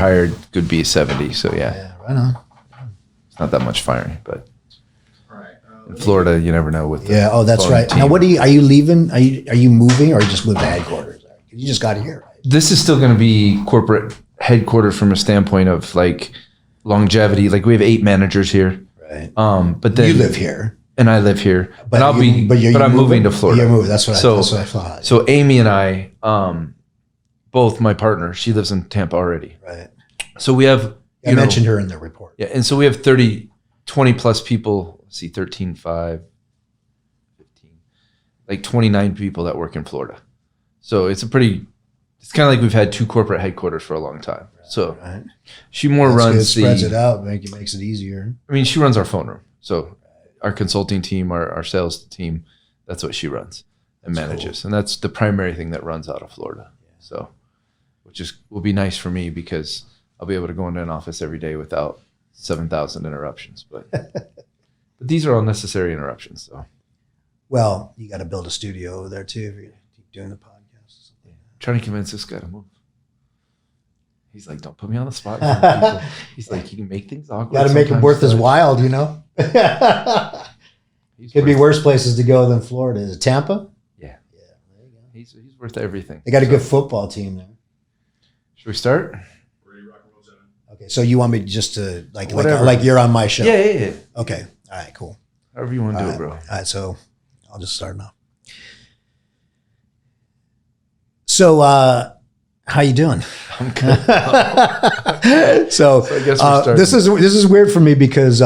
hired could be 70. So Yeah, right on. it's not that much firing, but in Florida, you never know with that's right. team. Now, are you leaving? Are you moving, or you just moved to headquarters? You just got here, right? This is still going to be corporate headquarters from a standpoint of like longevity. Like we have 8 managers here. Right. But then you live here. And I live here. But I'm moving to Florida. You're moving. That's what I thought. So Amy and I, both my partner, she lives in Tampa already. Right. So we have I mentioned her in the report. Yeah, and so we have 20 plus people. Let's see, 13, 5, 15, like 29 people that work in Florida. So it's kind of like we've had 2 corporate headquarters for a long time. So she runs spreads it out, makes it easier. I mean, she runs our phone room. So our consulting team, our sales team, that's what she runs and manages. Cool. And that's the primary thing that runs out of Florida. Yeah. So, which will be nice for me because I'll be able to go into an office every day without 7,000 interruptions. But these are all necessary interruptions. So, well, you got to build a studio over there too if you keep doing the podcast. Yeah. I'm trying to convince this guy to move. He's like, don't put me on the spot. In front of people. He's like, you can make things awkward. Got to make it worth his while, you know. Could be worse places to go than Florida. Is it Tampa? Yeah. Yeah. There you go. He's worth everything. They got a good football team there. Should we start? Okay, so you want me just to like you're on my show? Yeah. Okay. All right. Cool. However you want to do it, bro. All right. So I'll just start now. So how you doing? I'm good. So I guess this is weird for me because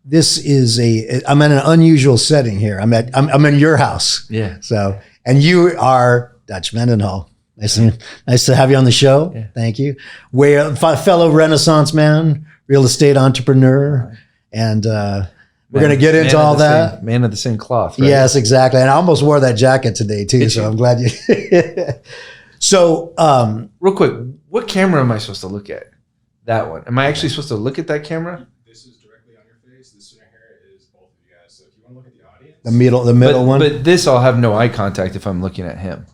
this is I'm in an unusual setting here. I'm in your house. Yeah. So and you are Dutch Mendenhall. Nice to have you on the show. Yeah. Thank you. We're a fellow Renaissance man, real estate entrepreneur, and we're going to get into all that. Man of the same cloth, right? Yes, exactly. And I almost wore that jacket today too, so I'm glad you. So, real quick, what camera am I supposed to look at? That one. Am I actually supposed to look at that camera? This is directly on your face. This right here is both of you guys. So if you want to look at the audience, the middle one. But this, I'll have no eye contact if I'm looking at him.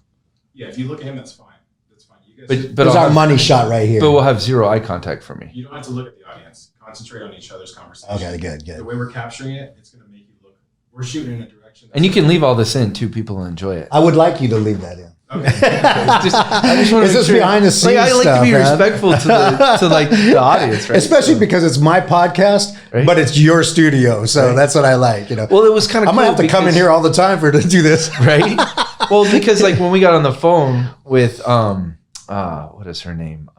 Yeah, if you look at him, that's fine. That's fine. You guys. But there's our money shot right here. But we'll have 0 eye contact for me. You don't have to look at the audience. Concentrate on each other's conversation. Okay, good. The way we're capturing it, it's going to make you look. We're shooting in a direction. And you can leave all this in too. People will enjoy it. I would like you to leave that in. Okay. I just want to this behind the scenes I like stuff, to be man. respectful to the audience, right? Especially because it's my podcast, right? But it's your studio, so that's what I like. You know. Well, it was kind of. I'm gonna have to come in here all the time to do this, right? Well, because like when we got on the phone with what is her name?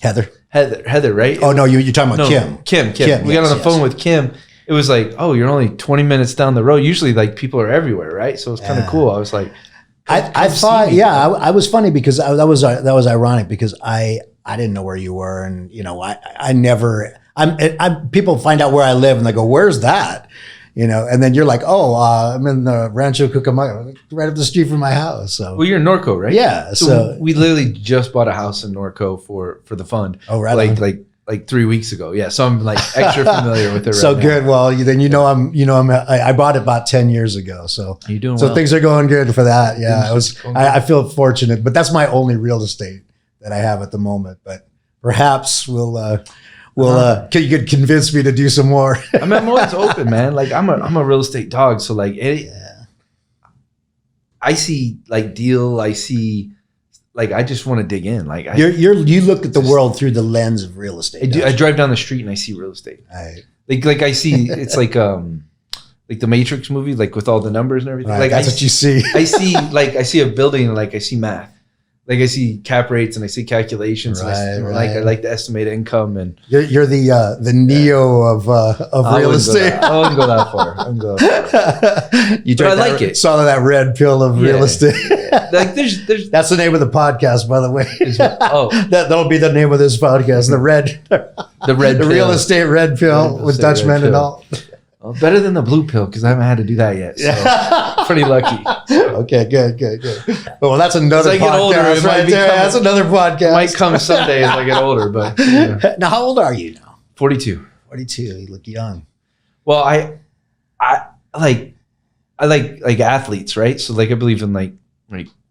Heather, right? Oh no, you're talking about Kim. Kim. We got on the phone with Kim. It was like, oh, you're only 20 minutes down the road. Usually, like people are everywhere, right? So it's kind of cool. I was like. I thought, I was funny because that was ironic because I didn't know where you were, and you know, people find out where I live and they go, "Where's that?" You know, and then you're like, "Oh, I'm in the Rancho Cucamonga, right up the street from my house." So, well, you're in Norco, right? Yeah. So we literally just bought a house in Norco for the fund. Oh, right. Like 3 weeks ago. Yeah. So I'm like extra familiar with it. So right good. Now. Well, then I bought it about 10 years ago. So you're doing so well. Things are going good for that. Yeah. I feel fortunate, but that's my only real estate that I have at the moment. But perhaps you could convince me to do some more. I mean, I'm always open, man. Like I'm a real estate dog. So like I see like deal. I see. Like I just want to dig in. Like you look at the world through the lens of real estate. I drive down the street and I see real estate. Like I see it's like the Matrix movie, like with all the numbers and everything. Right, like that's what you see. I see a building and like I see math. Like I see cap rates and I see calculations. Right, and I like to estimate income and you're the Neo of real estate. I wouldn't go that far. I like it. Saw that red pill of real estate. Like there's that's the name of the podcast, by the way. That'll be the name of this podcast. The real estate red pill with Dutch Mendenhall. Well, better than the blue pill because I haven't had to do that yet. So pretty lucky. Okay, good. Well, that's another podcast older, right there. That's another podcast. Might come someday as I get older, but Now, how old are you now? 42. 42. You look young. Well, I like athletes, right? So like I believe in like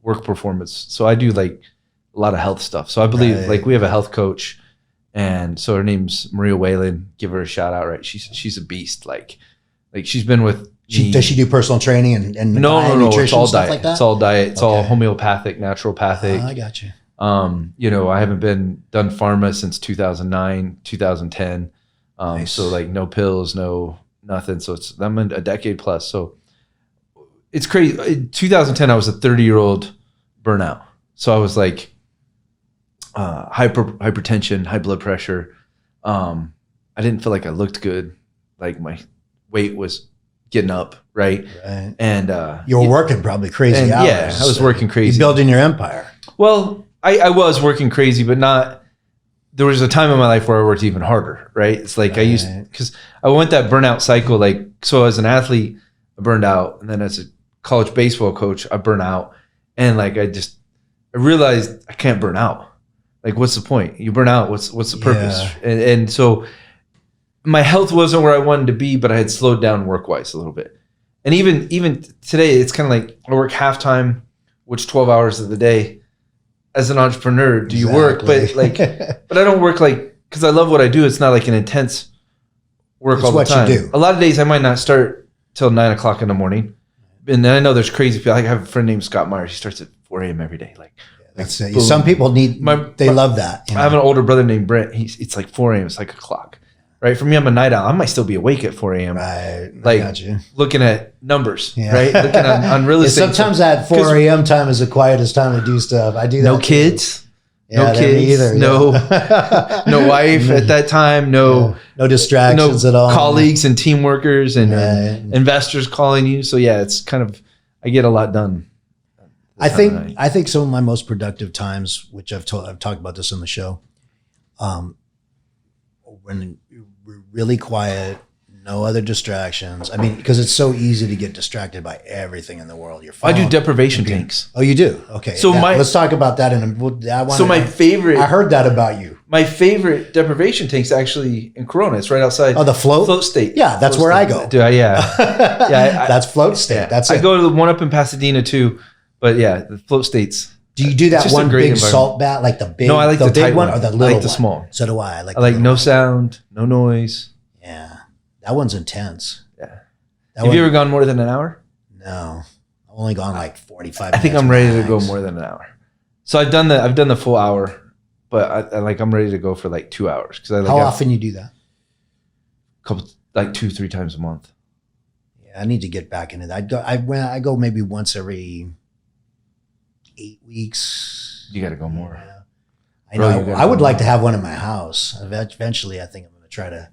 work performance. So I do like a lot of health stuff. So I believe like we have a health coach And so her name's Maria Whalen. Give her a shout out, right? She's a beast. Like she's been with me. Does she do personal training and No. nutrition, It's all stuff diet. like that? It's all diet. It's all homeopathic, naturopathic. I got you. I haven't done pharma since 2009, 2010. Nice. So like no pills, no nothing. So I'm in a decade plus. So it's crazy. In 2010, I was a 30-year-old burnout. So I was like hypertension, high blood pressure. I didn't feel like I looked good. Like my weight was getting up, right? Right. And you were working probably crazy hours. Yeah, I was working crazy. You're building your empire. Well, I was working crazy, but not. There was a time in my life where I worked even harder, right? It's like I used, because I went that burnout cycle. Like, so as an athlete, I burned out, and then as a college baseball coach, I burned out, and like I realized I can't burn out. Like, what's the point? You burn out. What's the purpose? And so my health wasn't where I wanted to be, but I had slowed down work wise a little bit. And even today, it's kind of like I work halftime, which 12 hours of the day. As an entrepreneur, do you work? But but I don't work because I love what I do. It's not like an intense work all the time. What you do. A lot of days I might not start till 9 o'clock in the morning. And then I know there's crazy people. I have a friend named Scott Myers. He starts at 4 a.m. every day. That's it. Some people they love that. I have an older brother named Brent. It's like 4 a.m. It's like a clock. Right? For me, I'm a night owl. I might still be awake at 4 a.m. Right. Like looking at numbers, right? Looking on real estate. Sometimes that 4 a.m. time is the quietest time to do stuff. I do that. No kids. Yeah, no kids. Either, no wife at that time. No distractions at all. Colleagues and team workers and investors calling you. So yeah, it's kind of, I get a lot done. I think some of my most productive times, which I've talked about this on the show, when we're really quiet, no other distractions. I mean, because it's so easy to get distracted by everything in the world. Your phone. I do deprivation tanks. Oh, you do? Okay. So let's talk about that my favorite. I heard that about you. My favorite deprivation tank's actually in Corona. It's right outside. Oh, the float state. Yeah, that's where I go. Yeah. That's float state. Yeah. That's it. I go to the one up in Pasadena too, but yeah, the float states. Do you do that one big salt bath, like the big? No, I like the big one one or the little one? I like the small. So do I. I like no sound, no noise. Yeah, that one's intense. Yeah. Have you ever gone more than an hour? No, I've only gone like 45 minutes. I think I'm ready to go more than an hour. So I've done the full hour, but I'm ready to go for like 2 hours. How often you do that? Couple, like 2-3 times a month. Yeah, I need to get back into that. I go maybe once every 8 weeks. You got to go more. Yeah. I know. I would like to have one in my house. Eventually, I think I'm going to try to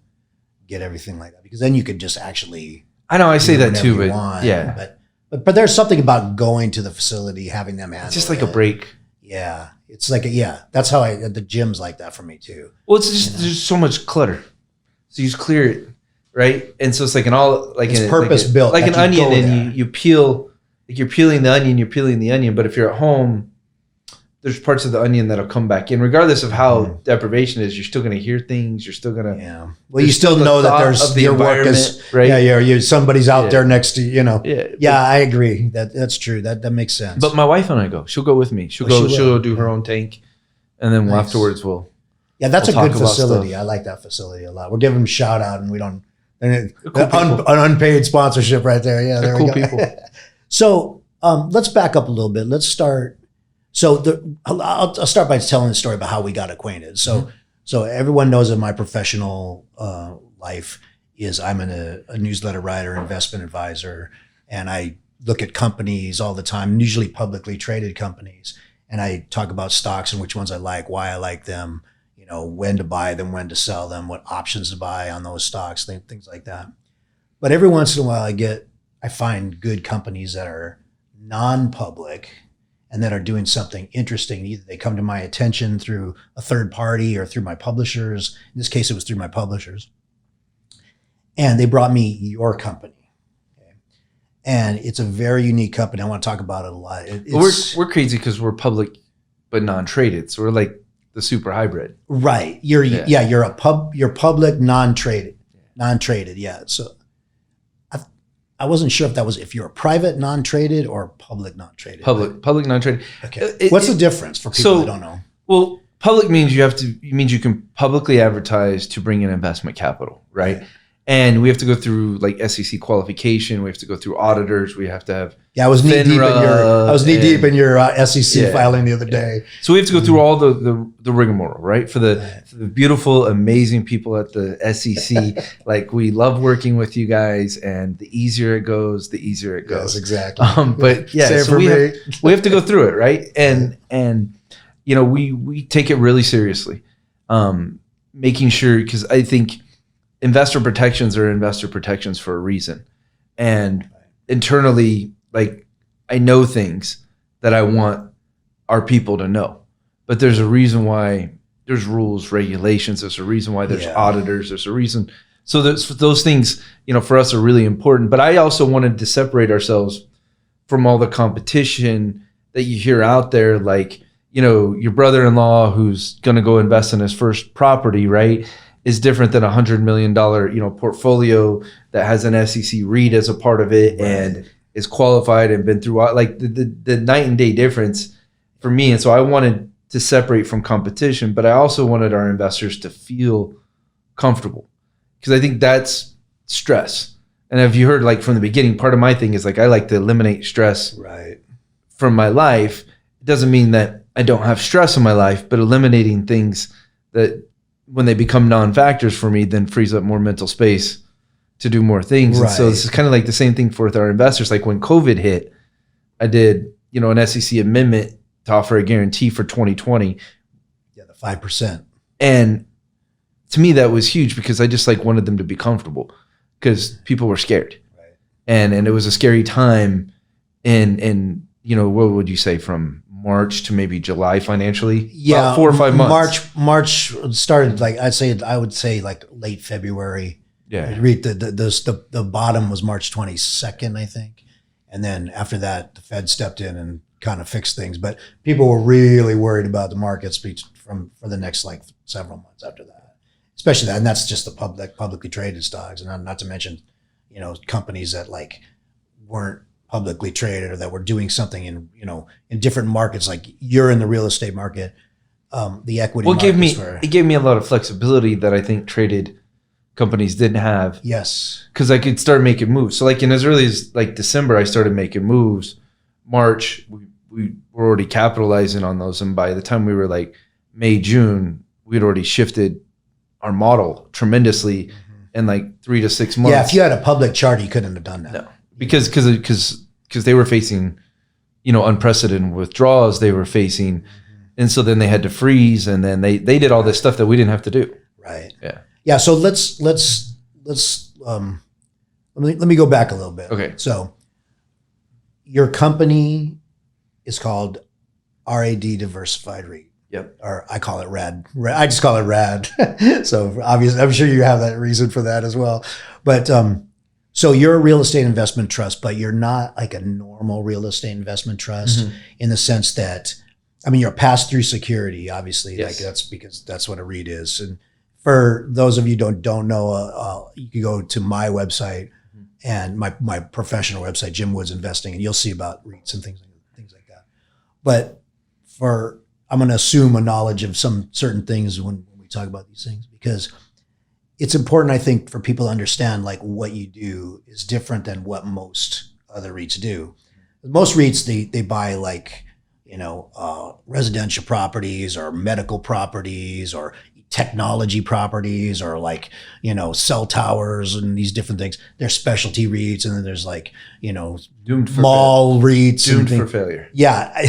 get everything like that, because then you could just actually. I know. I say that too, but want. yeah. But there's something about going to the facility, having them handle. It's just like a break. Yeah, it's like that's how the gym's like that for me too. Well, it's just there's so much clutter, so you just clear it, right? And so it's like it's purpose built, like an onion, and you peel. Like you're peeling the onion, but if you're at home, there's parts of the onion that'll come back in. Regardless of how deprivation is, you're still going to hear things. You're still going to... Yeah. Well, you still know that there's your work is... Right? Yeah, somebody's out there next to you, Yeah. Yeah, I agree. That's true. That makes sense. But my wife and I go. She'll go with me. She'll go do her own tank. And then afterwards we'll... Yeah, that's a good facility. I like that facility a lot. We're giving them a shout out, and we don't... An unpaid sponsorship right there. Yeah, there we go. People. So let's back up a little bit. Let's start. So I'll start by telling the story about how we got acquainted. So everyone knows that my professional life is I'm a newsletter writer, investment advisor, and I look at companies all the time, usually publicly traded companies, and I talk about stocks and which ones I like, why I like them, when to buy them, when to sell them, what options to buy on those stocks, things like that. But every once in a while I find good companies that are non-public and that are doing something interesting. Either they come to my attention through a third party or through my publishers. In this case, it was through my publishers. And they brought me your company. Okay? And it's a very unique company. I want to talk about it a lot. We're crazy because we're public but non-traded. So we're like the super hybrid. Right. You're public, non-traded. Non-traded, yeah. So I wasn't sure if you're a private non-traded or public non-traded. Public non-traded. Okay. What's the difference for people who don't know? Well, public means you can publicly advertise to bring in investment capital, right? And we have to go through like SEC qualification. We have to go through auditors. We have to have I was knee deep in your SEC filing the other day. So we have to go through all the rigmarole, right? For the beautiful, amazing people at the SEC. Like, we love working with you guys, and the easier it goes, the easier it goes. Yes, exactly. But yeah, so we have to go through it, right? And you know, we take it really seriously, making sure, because I think investor protections are investor protections for a reason. And internally, like, I know things that I want our people to know, but there's a reason why there's rules, regulations. There's a reason why there's auditors. There's a reason. So those things, you know, for us are really important. But I also wanted to separate ourselves from all the competition that you hear out there. Like, you know, your brother-in-law who's going to go invest in his first property, right, is different than $100 million, you know, portfolio that has an SEC REIT as a part of it, and is qualified and been through, like, the night and day difference for me. And so I wanted to separate from competition, but I also wanted our investors to feel comfortable, because I think that's stress. And have you heard, like, from the beginning, part of my thing is, like, I like to eliminate stress from my life. It doesn't mean that I don't have stress in my life, but eliminating things that, when they become non-factors for me, then frees up more mental space to do more things. And so this is kind of like the same thing with our investors. Like, when COVID hit, I did, you know, an SEC amendment to offer a guarantee for 2020. Yeah, the 5%. And to me, that was huge, because I just, like, wanted them to be comfortable, because people were scared. And it was a scary time in, you know, what would you say, from March to maybe July financially? Yeah, about 4 or 5 months. March started, like, I would say like late February. Yeah. The bottom was March 22nd, I think. And then after that, the Fed stepped in and kind of fixed things. But people were really worried about the markets for the next, like, several months after that. Especially that, and that's just the publicly traded stocks, and not to mention, you know, companies that, like, weren't publicly traded, or that were doing something in, you know, in different markets. Like, you're in the real estate market, the equity. Well, it gave me a lot of flexibility that I think traded companies didn't have. Yes, because I could start making moves. So, like, in as early as, like, December, I started making moves. March, we were already capitalizing on those, and by the time we were, like, May, June, we'd already shifted our model tremendously in, like, 3 to 6 months. Yeah, if you had a public chart, you couldn't have done that. No. Because they were facing, you know, unprecedented withdrawals they were facing. And so then they had to freeze, and then they did all this stuff that we didn't have to do. Right. Yeah. Yeah. So let's let me go back a little bit. Okay. So your company is called RADD Diversified REIT. Yep. Or I call it RADD. I just call it RADD. So obviously, I'm sure you have that reason for that as well. But so you're a real estate investment trust, but you're not like a normal real estate investment trust in the sense that, I mean, you're a pass-through security, obviously. Yes. Like, that's because that's what a REIT is. And for those of you who don't know, you can go to my website and my professional website, Jim Woods Investing, and you'll see about REITs and things like that. But I'm going to assume a knowledge of some certain things when we talk about these things, because it's important, I think, for people to understand, like, what you do is different than what most other REITs do. Most REITs, they buy, like, you know, residential properties or medical properties or technology properties, or, like, you know, cell towers and these different things. There's specialty REITs, and then there's, like, you know, mall REITs. Doomed for failure. Yeah.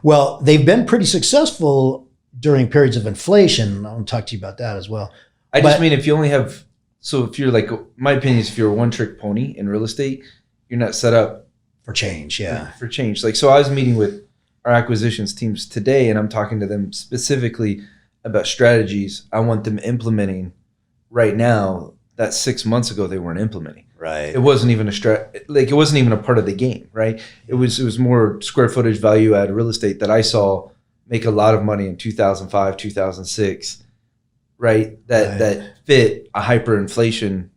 Well, they've been pretty successful during periods of inflation. I want to talk to you about that as well. I just mean, if you only have, so if you're, like, my opinion is, if you're a one-trick pony in real estate, you're not set up for change. Yeah. For change. Like, so I was meeting with our acquisitions teams today, and I'm talking to them specifically about strategies I want them implementing right now that 6 months ago they weren't implementing. Right. It wasn't even it wasn't even a part of the game, right? It was more square footage value add real estate that I saw make a lot of money in 2005, 2006, right? That fit a hyperinflation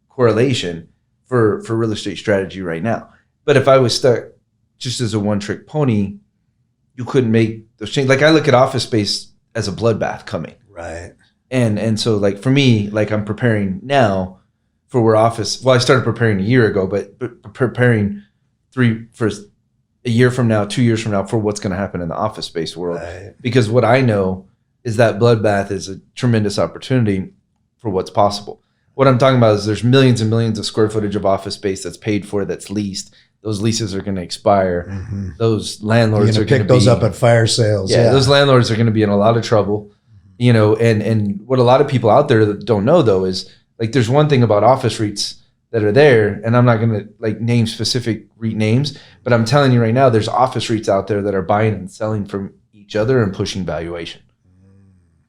correlation for real estate strategy right now. But if I was stuck just as a one trick pony, you couldn't make those changes. Like I look at office space as a bloodbath coming. Right. And so like for me, like I'm preparing now for where office, well, I started preparing a year ago, but preparing for a year from now, 2 years from now for what's going to happen in the office space world. Right. Because what I know is that bloodbath is a tremendous opportunity for what's possible. What I'm talking about is there's millions and millions of square footage of office space that's paid for, that's leased. Those leases are going to expire. Mm-hmm. Those landlords You're are going to pick those up at fire sales. Yeah, those landlords are going to be in a lot of trouble. You know, and what a lot of people out there that don't know though is like there's one thing about office REITs that are there, and I'm not going to like name specific REIT names, but I'm telling you right now, there's office REITs out there that are buying and selling from each other and pushing valuation.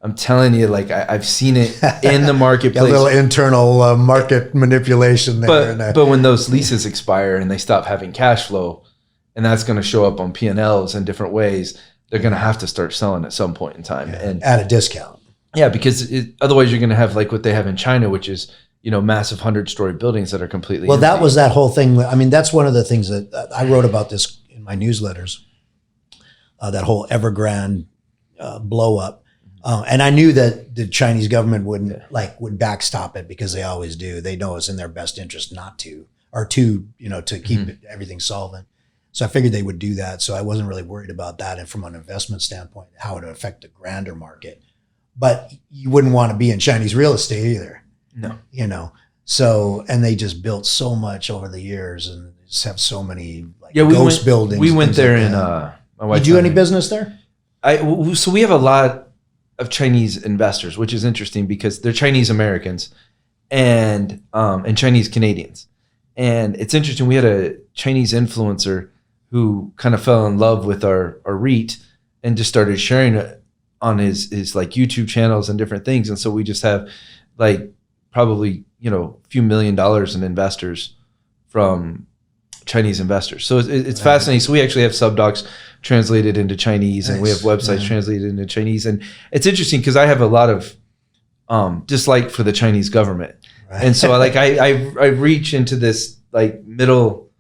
I'm telling you, like I've seen it in the marketplace. A little internal market manipulation there. But when those leases expire and they stop having cash flow, and that's going to show up on P&Ls in different ways, they're going to have to start selling at some point in time. And at a discount. Yeah, because otherwise you're going to have like what they have in China, which is, you know, massive 100-story buildings that are completely empty. That was that whole thing. I mean, that's one of the things that I wrote about this in my newsletters, that whole Evergrande blow up. And I knew that the Chinese government would backstop it because they always do. They know it's in their best interest not to, or to keep everything solvent. So I figured they would do that. So I wasn't really worried about that. And from an investment standpoint, how it would affect the grander market. But you wouldn't want to be in Chinese real estate either. No. You know, so, and they just built so much over the years and just have so many ghost buildings. We went there in, my wife. Did you do any business there? So we have a lot of Chinese investors, which is interesting because they're Chinese Americans and Chinese Canadians. And it's interesting. We had a Chinese influencer who kind of fell in love with our REIT and just started sharing it on his like YouTube channels and different things. And so we just have like probably, you know, a few $1 million in investors from Chinese investors. So it's fascinating. So we actually have subdocs translated into Chinese, and we have websites translated into Chinese. And it's interesting because I have a lot of dislike for the Chinese government. Right. And so I reach into this like middle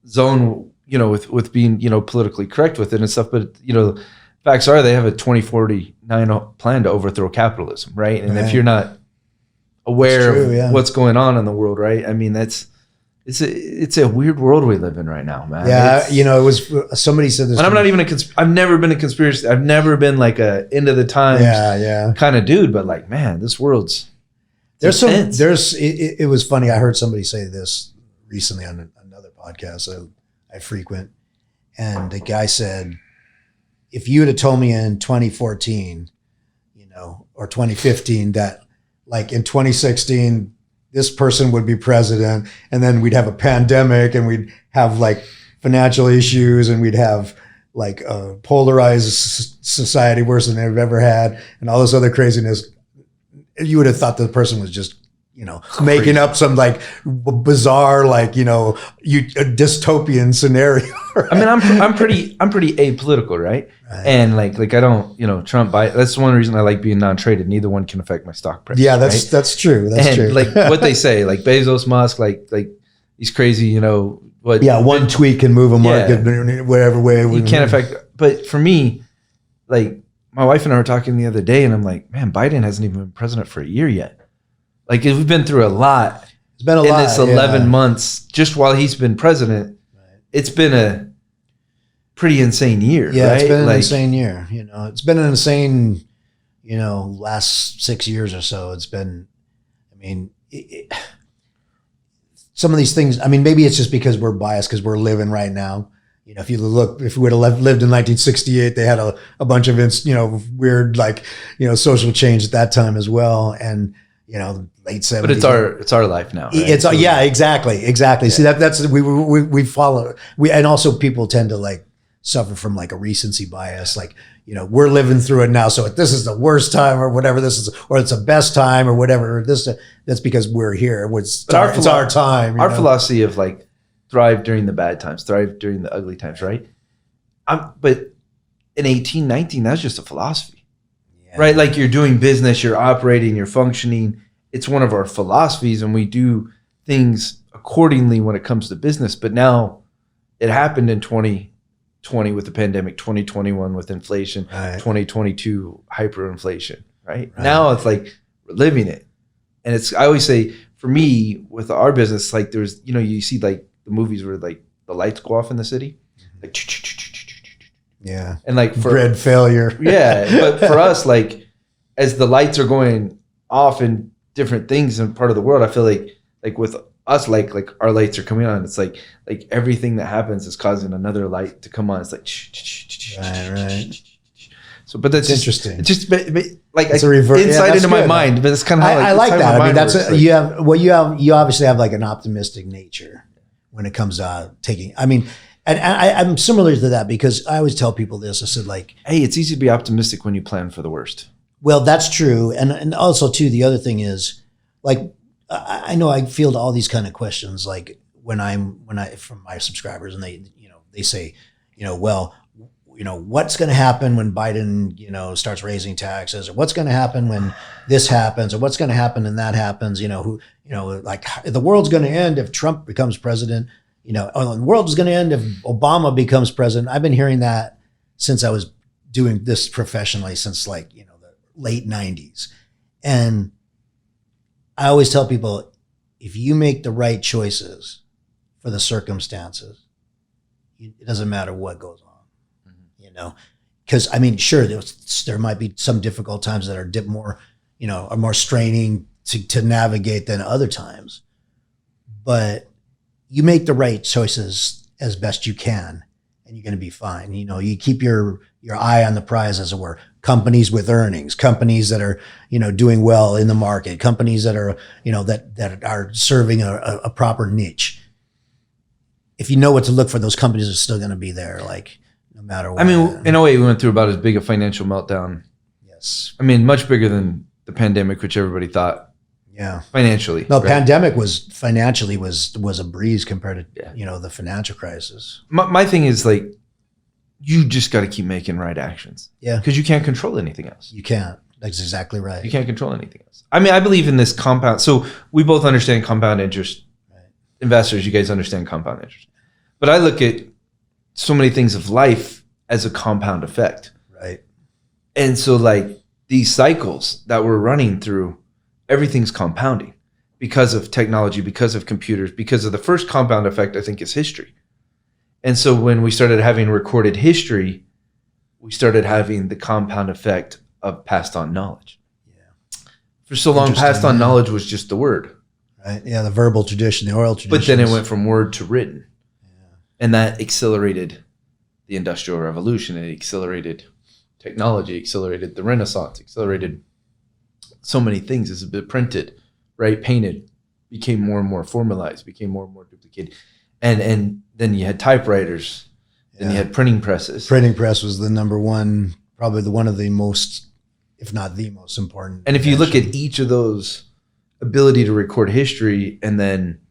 zone, you know, with being, you know, politically correct with it and stuff. But, you know, facts are they have a 2049 plan to overthrow capitalism, right? And if you're not aware of what's going on in the world, right? I mean, it's a weird world we live in right now, man. Yeah, you know, it was somebody said this. And I'm not even I've never been a conspiracy. I've never been like a end of the times kind of dude. But like, man, this world's it was funny. I heard somebody say this recently on another podcast I frequent, and the guy said, if you would have told me in 2014, you know, or 2015 that like in 2016 this person would be president, and then we'd have a pandemic, and we'd have like financial issues, and we'd have like a polarized society worse than they've ever had, and all this other craziness, you would have thought the person was just, you know, making up some like bizarre, like, you know, a dystopian scenario. Right? I mean, I'm pretty apolitical, right? And like I don't, you know, Trump. That's one reason I like being non-traded. Neither one can affect my stock price. Yeah, that's true. That's true. Like what they say, like Bezos, Musk, like he's crazy. You know what? Yeah, one tweet can move a market whatever way. You can't affect. But for me, like my wife and I were talking the other day, and I'm like, man, Biden hasn't even been president for a year yet. Like we've been through a lot. It's been a lot in this 11 months just while he's been president. Right. It's been a pretty insane year. Yeah, right? It's been an insane year. You know, it's been an insane, you know, last 6 years or so. It's been, I mean, some of these things. I mean, maybe it's just because we're biased because we're living right now. You know, if we would have lived in 1968, they had a bunch of, you know, weird, like, you know, social change at that time as well. And, you know, late 70s. But it's our life now. Right? Exactly. Yeah. See, that's we follow. And also people tend to like suffer from like a recency bias. Like, you know, we're living through it now, so this is the worst time or whatever this is, or it's the best time or whatever. That's because we're here. It's our time. Our philosophy of like thrive during the bad times, thrive during the ugly times, right? But in 1819, that's just a philosophy. Right? Like you're doing business, you're operating, you're functioning. It's one of our philosophies, and we do things accordingly when it comes to business. But now it happened in 2020, 2020 with the pandemic, 2021 with inflation, Right. 2022 hyperinflation, right? Now it's like we're living it. And I always say, for me, with our business, like there's, you see like the movies where like the lights go off in the city, like, Yeah. and like for Dread failure. yeah, but for us, like as the lights are going off in different things in part of the world, I feel like with us, like our lights are coming on. It's like everything that happens is causing another light to come on. It's like Right. So, but that's Interesting. It's just like It's a reverse insight into my mind, but it's kind of how I like how that. my I mean, mind that's works. you obviously have like an optimistic nature when it comes to taking. I mean, and I'm similar to that because I always tell people this. I said like, hey, it's easy to be optimistic when you plan for the worst. well, that's true, and also too, the other thing is like I know I field all these kind of questions like when I from my subscribers and they say well. What's going to happen when Biden, starts raising taxes, or what's going to happen when this happens, or what's going to happen and that happens, like the world's going to end if Trump becomes president, or the world is going to end if Obama becomes president. I've been hearing that since I was doing this professionally since like, the late 90s. And I always tell people, if you make the right choices for the circumstances, it doesn't matter what goes on. Because I mean, sure, there might be some difficult times that are are more straining to navigate than other times, but you make the right choices as best you can, and you're going to be fine. You keep your eye on the prize, as it were. Companies with earnings, companies that are doing well in the market, companies that are that are serving a proper niche. If you know what to look for, those companies are still going to be there, like. No matter what. I mean, in a way, we went through about as big a financial meltdown. Yes. I mean, much bigger than the pandemic, which everybody thought. Yeah. Financially. No, right? pandemic was financially was a breeze compared to the financial crisis. My thing is like, you just got to keep making right actions. Yeah. Because you can't control anything else. You can't. That's exactly right. You can't control anything else. I mean, I believe in this compound. So we both understand compound interest. Right. Investors, you guys understand compound interest. But I look at so many things of life as a compound effect. Right. And so like these cycles that we're running through, everything's compounding because of technology, because of computers, because of the first compound effect, I think, is history. And so when we started having recorded history, we started having the compound effect of passed on knowledge. Yeah. For so long, passed on knowledge was just the word. Right. Yeah. The verbal tradition, the oral tradition. But then it went from word to written. And that accelerated the Industrial Revolution. It accelerated technology, accelerated the Renaissance, accelerated so many things. It's a bit printed, right? Painted, became more and more formalized, became more and more duplicated. And then you had typewriters, then you had printing presses. Printing press was the number one, probably one of the most, if not the most important. And if you look at each of those ability to record history and then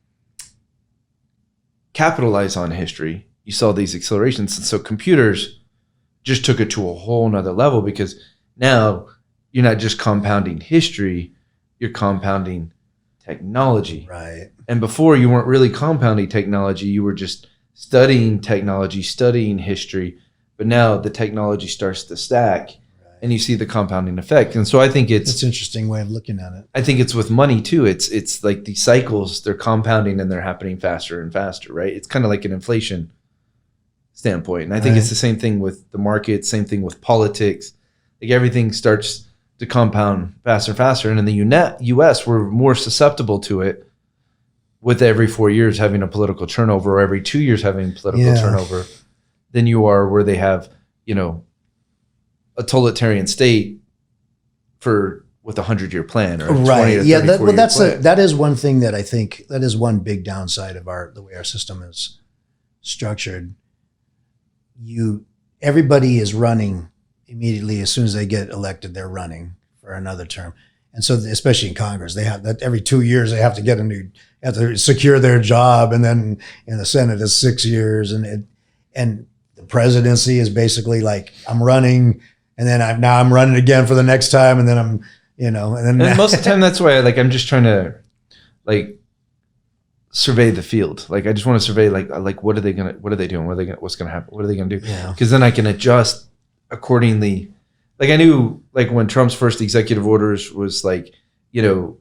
capitalize on history, you saw these accelerations. And so computers just took it to a whole nother level, because now you're not just compounding history, you're compounding technology. Right. And before, you weren't really compounding technology, you were just studying technology, studying history. But now the technology starts to stack, and you see the compounding effect. And so I think it's an interesting way of looking at it. I think it's with money too. It's like these cycles, they're compounding and they're happening faster and faster, right? It's kind of like an inflation standpoint. And I think it's the same thing with the market, same thing with politics. Like everything starts to compound faster and faster. And in the US, we're more susceptible to it with every 4 years having a political turnover, or every 2 years having political turnover, than you are where they have, a totalitarian state with a 100-year plan, or a 20 or 30, 40-year plan. That is one thing that I think that is one big downside of the way our system is structured. Everybody is running immediately as soon as they get elected. They're running for another term, and so especially in Congress, they have that every 2 years they have to have to secure their job, and then in the Senate it's 6 years, and the presidency is basically like, I'm running. And then I'm running again for the next time, and then and then most of the time that's why I'm just trying to survey the field. Like I just want to survey like what are they doing? What's gonna happen? What are they gonna do? Yeah. Because then I can adjust accordingly. Like I knew like when Trump's first executive orders was like, you know,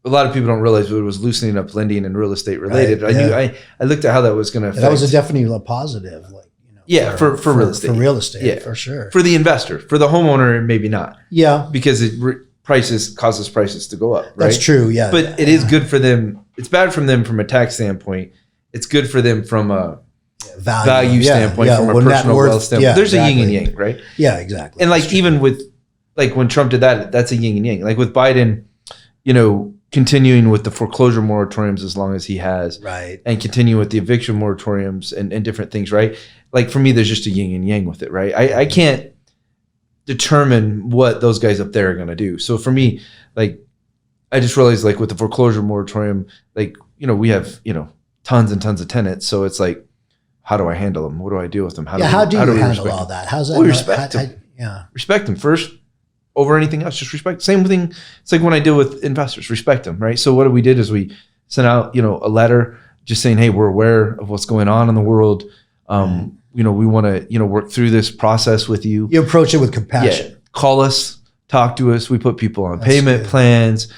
a lot of people don't realize, but it was loosening up lending and real estate related. Right, I looked at how that was going to affect. That was definitely a positive, like, you know, for real estate. For real estate, Yeah. for sure. For the investor, for the homeowner, maybe not. Yeah. Because it causes prices to go up. Right? That's true. Yeah. But it is good for them. It's bad for them from a tax standpoint. It's good for them from a value standpoint, from a personal wealth standpoint. Yeah, There's a yin and yang, right? Yeah, exactly. And like even with like when Trump did that, that's a yin and yang. Like with Biden, you know, continuing with the foreclosure moratoriums as long as he has, right, and continue with the eviction moratoriums and different things, right? Like for me, there's just a yin and yang with it, right? I can't determine what those guys up there are going to do. So for me, like I just realized like with the foreclosure moratorium, like, you know, we have, you know, tons and tons of tenants. So it's like, how do I handle them? What do I deal with them? How do you handle all that? How's that? We respect them. Respect them first over anything else. Just respect. Same thing. It's like when I deal with investors, respect them, right? So what we did is we sent out, you know, a letter just saying, hey, we're aware of what's going on in the world. You know, we want to, you know, work through this process with you. You approach it with compassion. Yeah. Call us, talk to us. We put people on payment plans.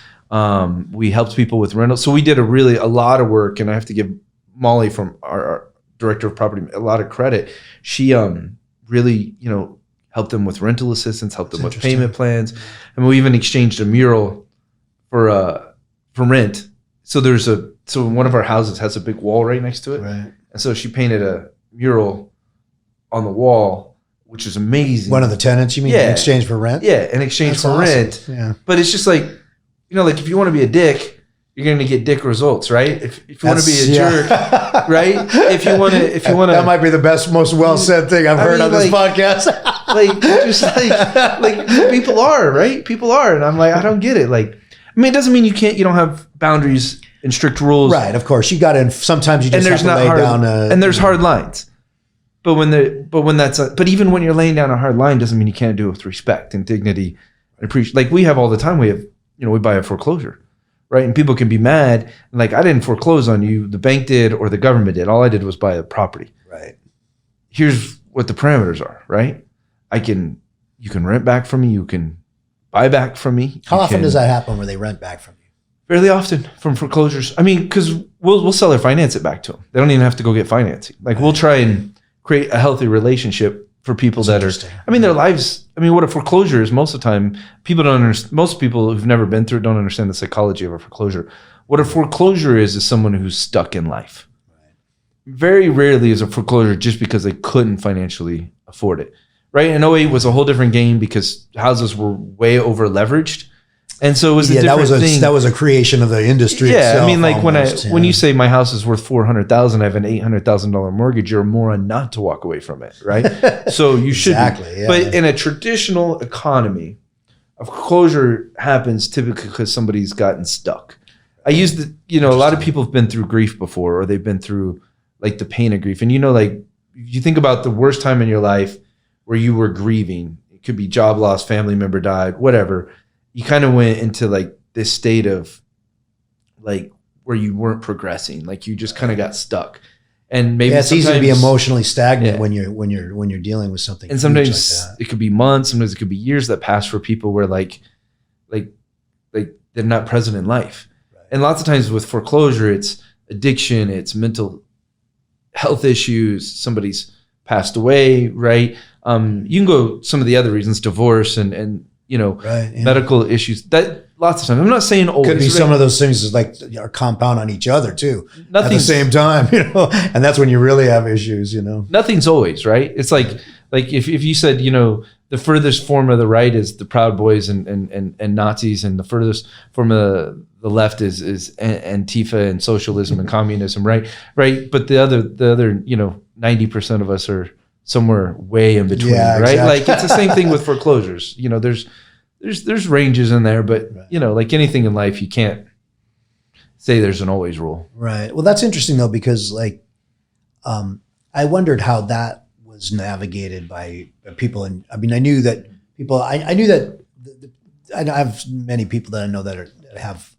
We helped people with rentals. So we did a lot of work, and I have to give Molly from our director of property a lot of credit. She really, you know, helped them with rental assistance, helped them with payment plans. And we even exchanged a mural for rent. So so one of our houses has a big wall right next to it. Right. And so she painted a mural on the wall, which is amazing. One of the tenants, you mean, in exchange for rent? Yeah, in exchange for rent. Yeah. But it's just like, you know, like if you want to be a dick, you're going to get dick results, right? If you want to be a jerk, right? If you want to, that might be the best, most well said thing I've heard on this podcast. like, just like people are, right? People are. And I'm like, I don't get it. Like, I mean, it doesn't mean you don't have boundaries and strict rules. Right. Of course. You got to, sometimes you just have to lay down and there's hard lines. But even when you're laying down a hard line doesn't mean you can't do it with respect and dignity and appreciation. Like we have all the time, we buy a foreclosure. Right. And people can be mad. Like, I didn't foreclose on you. The bank did, or the government did. All I did was buy a property. Right. Here's what the parameters are, right? You can rent back from me. You can buy back from me. How often does that happen where they rent back from you? Fairly often from foreclosures. I mean, because we'll sell or finance it back to them. They don't even have to go get financing. Like we'll try and create a healthy relationship for people that are, I mean, their lives, I mean, what a foreclosure is most of the time, people don't understand, most people who've never been through it don't understand the psychology of a foreclosure. What a foreclosure is someone who's stuck in life. Right. Very rarely is a foreclosure just because they couldn't financially afford it. Right? And 08 was a whole different game because houses were way over leveraged. And so it was a different thing. That was a creation of the industry itself. I mean, like when you say my house is worth $400,000, I have an $800,000 mortgage, you're a moron not to walk away from it, right? So you should. Exactly. Yeah. But in a traditional economy, a foreclosure happens typically because somebody's gotten stuck. I use a lot of people have been through grief before, or they've been through like the pain of grief. And like you think about the worst time in your life where you were grieving. It could be job loss, family member died, whatever. You kind of went into like this state of like where you weren't progressing, like you just kind of got stuck. And maybe it's easy to be emotionally stagnant when you're dealing with something. And sometimes it could be months, sometimes it could be years that pass for people where like they're not present in life. Right. And lots of times with foreclosure, it's addiction, it's mental health issues, somebody's passed away, right? You can go some of the other reasons, divorce and medical issues. That lots of times. I'm not saying always. Could be some of those things is like are compound on each other too. At the same time, and that's when you really have issues. Nothing's always right. It's like if you said the furthest form of the right is the Proud Boys and Nazis, and the furthest form of the left is Antifa and socialism and communism, right? But the other 90% of us are somewhere way in between, right? Exactly. Like it's the same thing with foreclosures. There's ranges in there, but like anything in life, you can't say there's an always rule. Right. Well, that's interesting though, because I wondered how that was navigated by people. And I mean, I knew that people, I knew that I have many people that I know that have,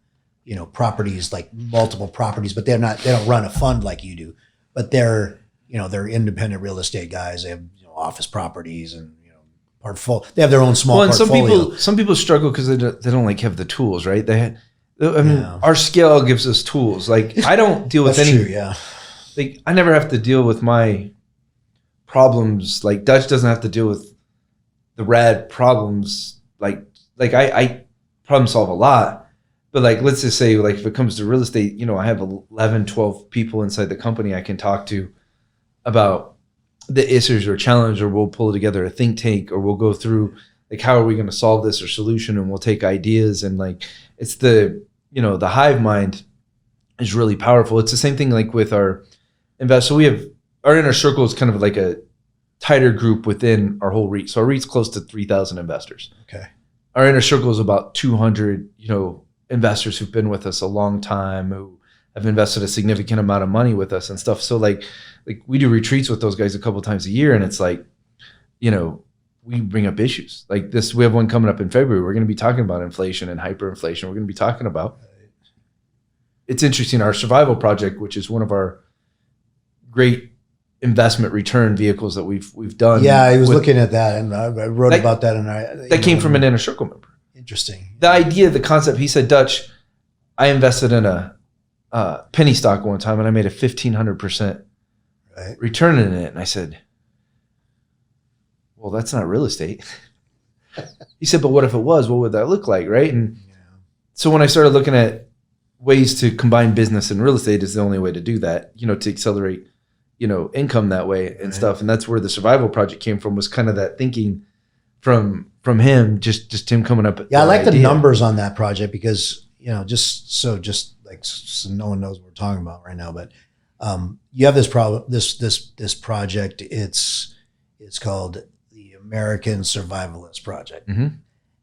properties, like multiple properties, but they don't run a fund like you do, but they're independent real estate guys. They have office properties and portfolio. They have their own small portfolio. Some people struggle because they don't like have the tools, right? Our scale gives us tools. Like I don't deal with any. True, yeah. Like I never have to deal with my problems. Like Dutch doesn't have to deal with the RADD problems. Like I problem solve a lot, but like let's just say like if it comes to real estate, I have 11, 12 people inside the company I can talk to about the issues or challenge, or we'll pull together a think tank, or we'll go through like how are we going to solve this or solution, and we'll take ideas. And like it's the hive mind is really powerful. It's the same thing like with our investors. So we have our inner circle is kind of like a tighter group within our whole REIT. So our REIT's close to 3,000 investors. Okay. Our inner circle is about 200 investors who've been with us a long time, who have invested a significant amount of money with us and stuff. So like we do retreats with those guys a couple times a year, and it's like, we bring up issues like this. We have one coming up in February. We're going to be talking about inflation and hyperinflation. We're going to be talking about, it's interesting, our survival project, which is one of our great investment return vehicles that we've done. Yeah, I was looking at that, and I wrote about that. And that came from an inner circle member. Interesting. The idea, the concept, he said, Dutch, I invested in a penny stock one time and I made a 1,500% return in it. And I said, well, that's not real estate. He said, but what if it was? What would that look like? Right. And so when I started looking at ways to combine business and real estate is the only way to do that, to accelerate, income that way and stuff. And that's where the survival project came from, was kind of that thinking from him, just him coming up. Yeah. I like the numbers on that project because, just so no one knows what we're talking about right now, but you have this problem, this project. It's called the American Survivalist Project,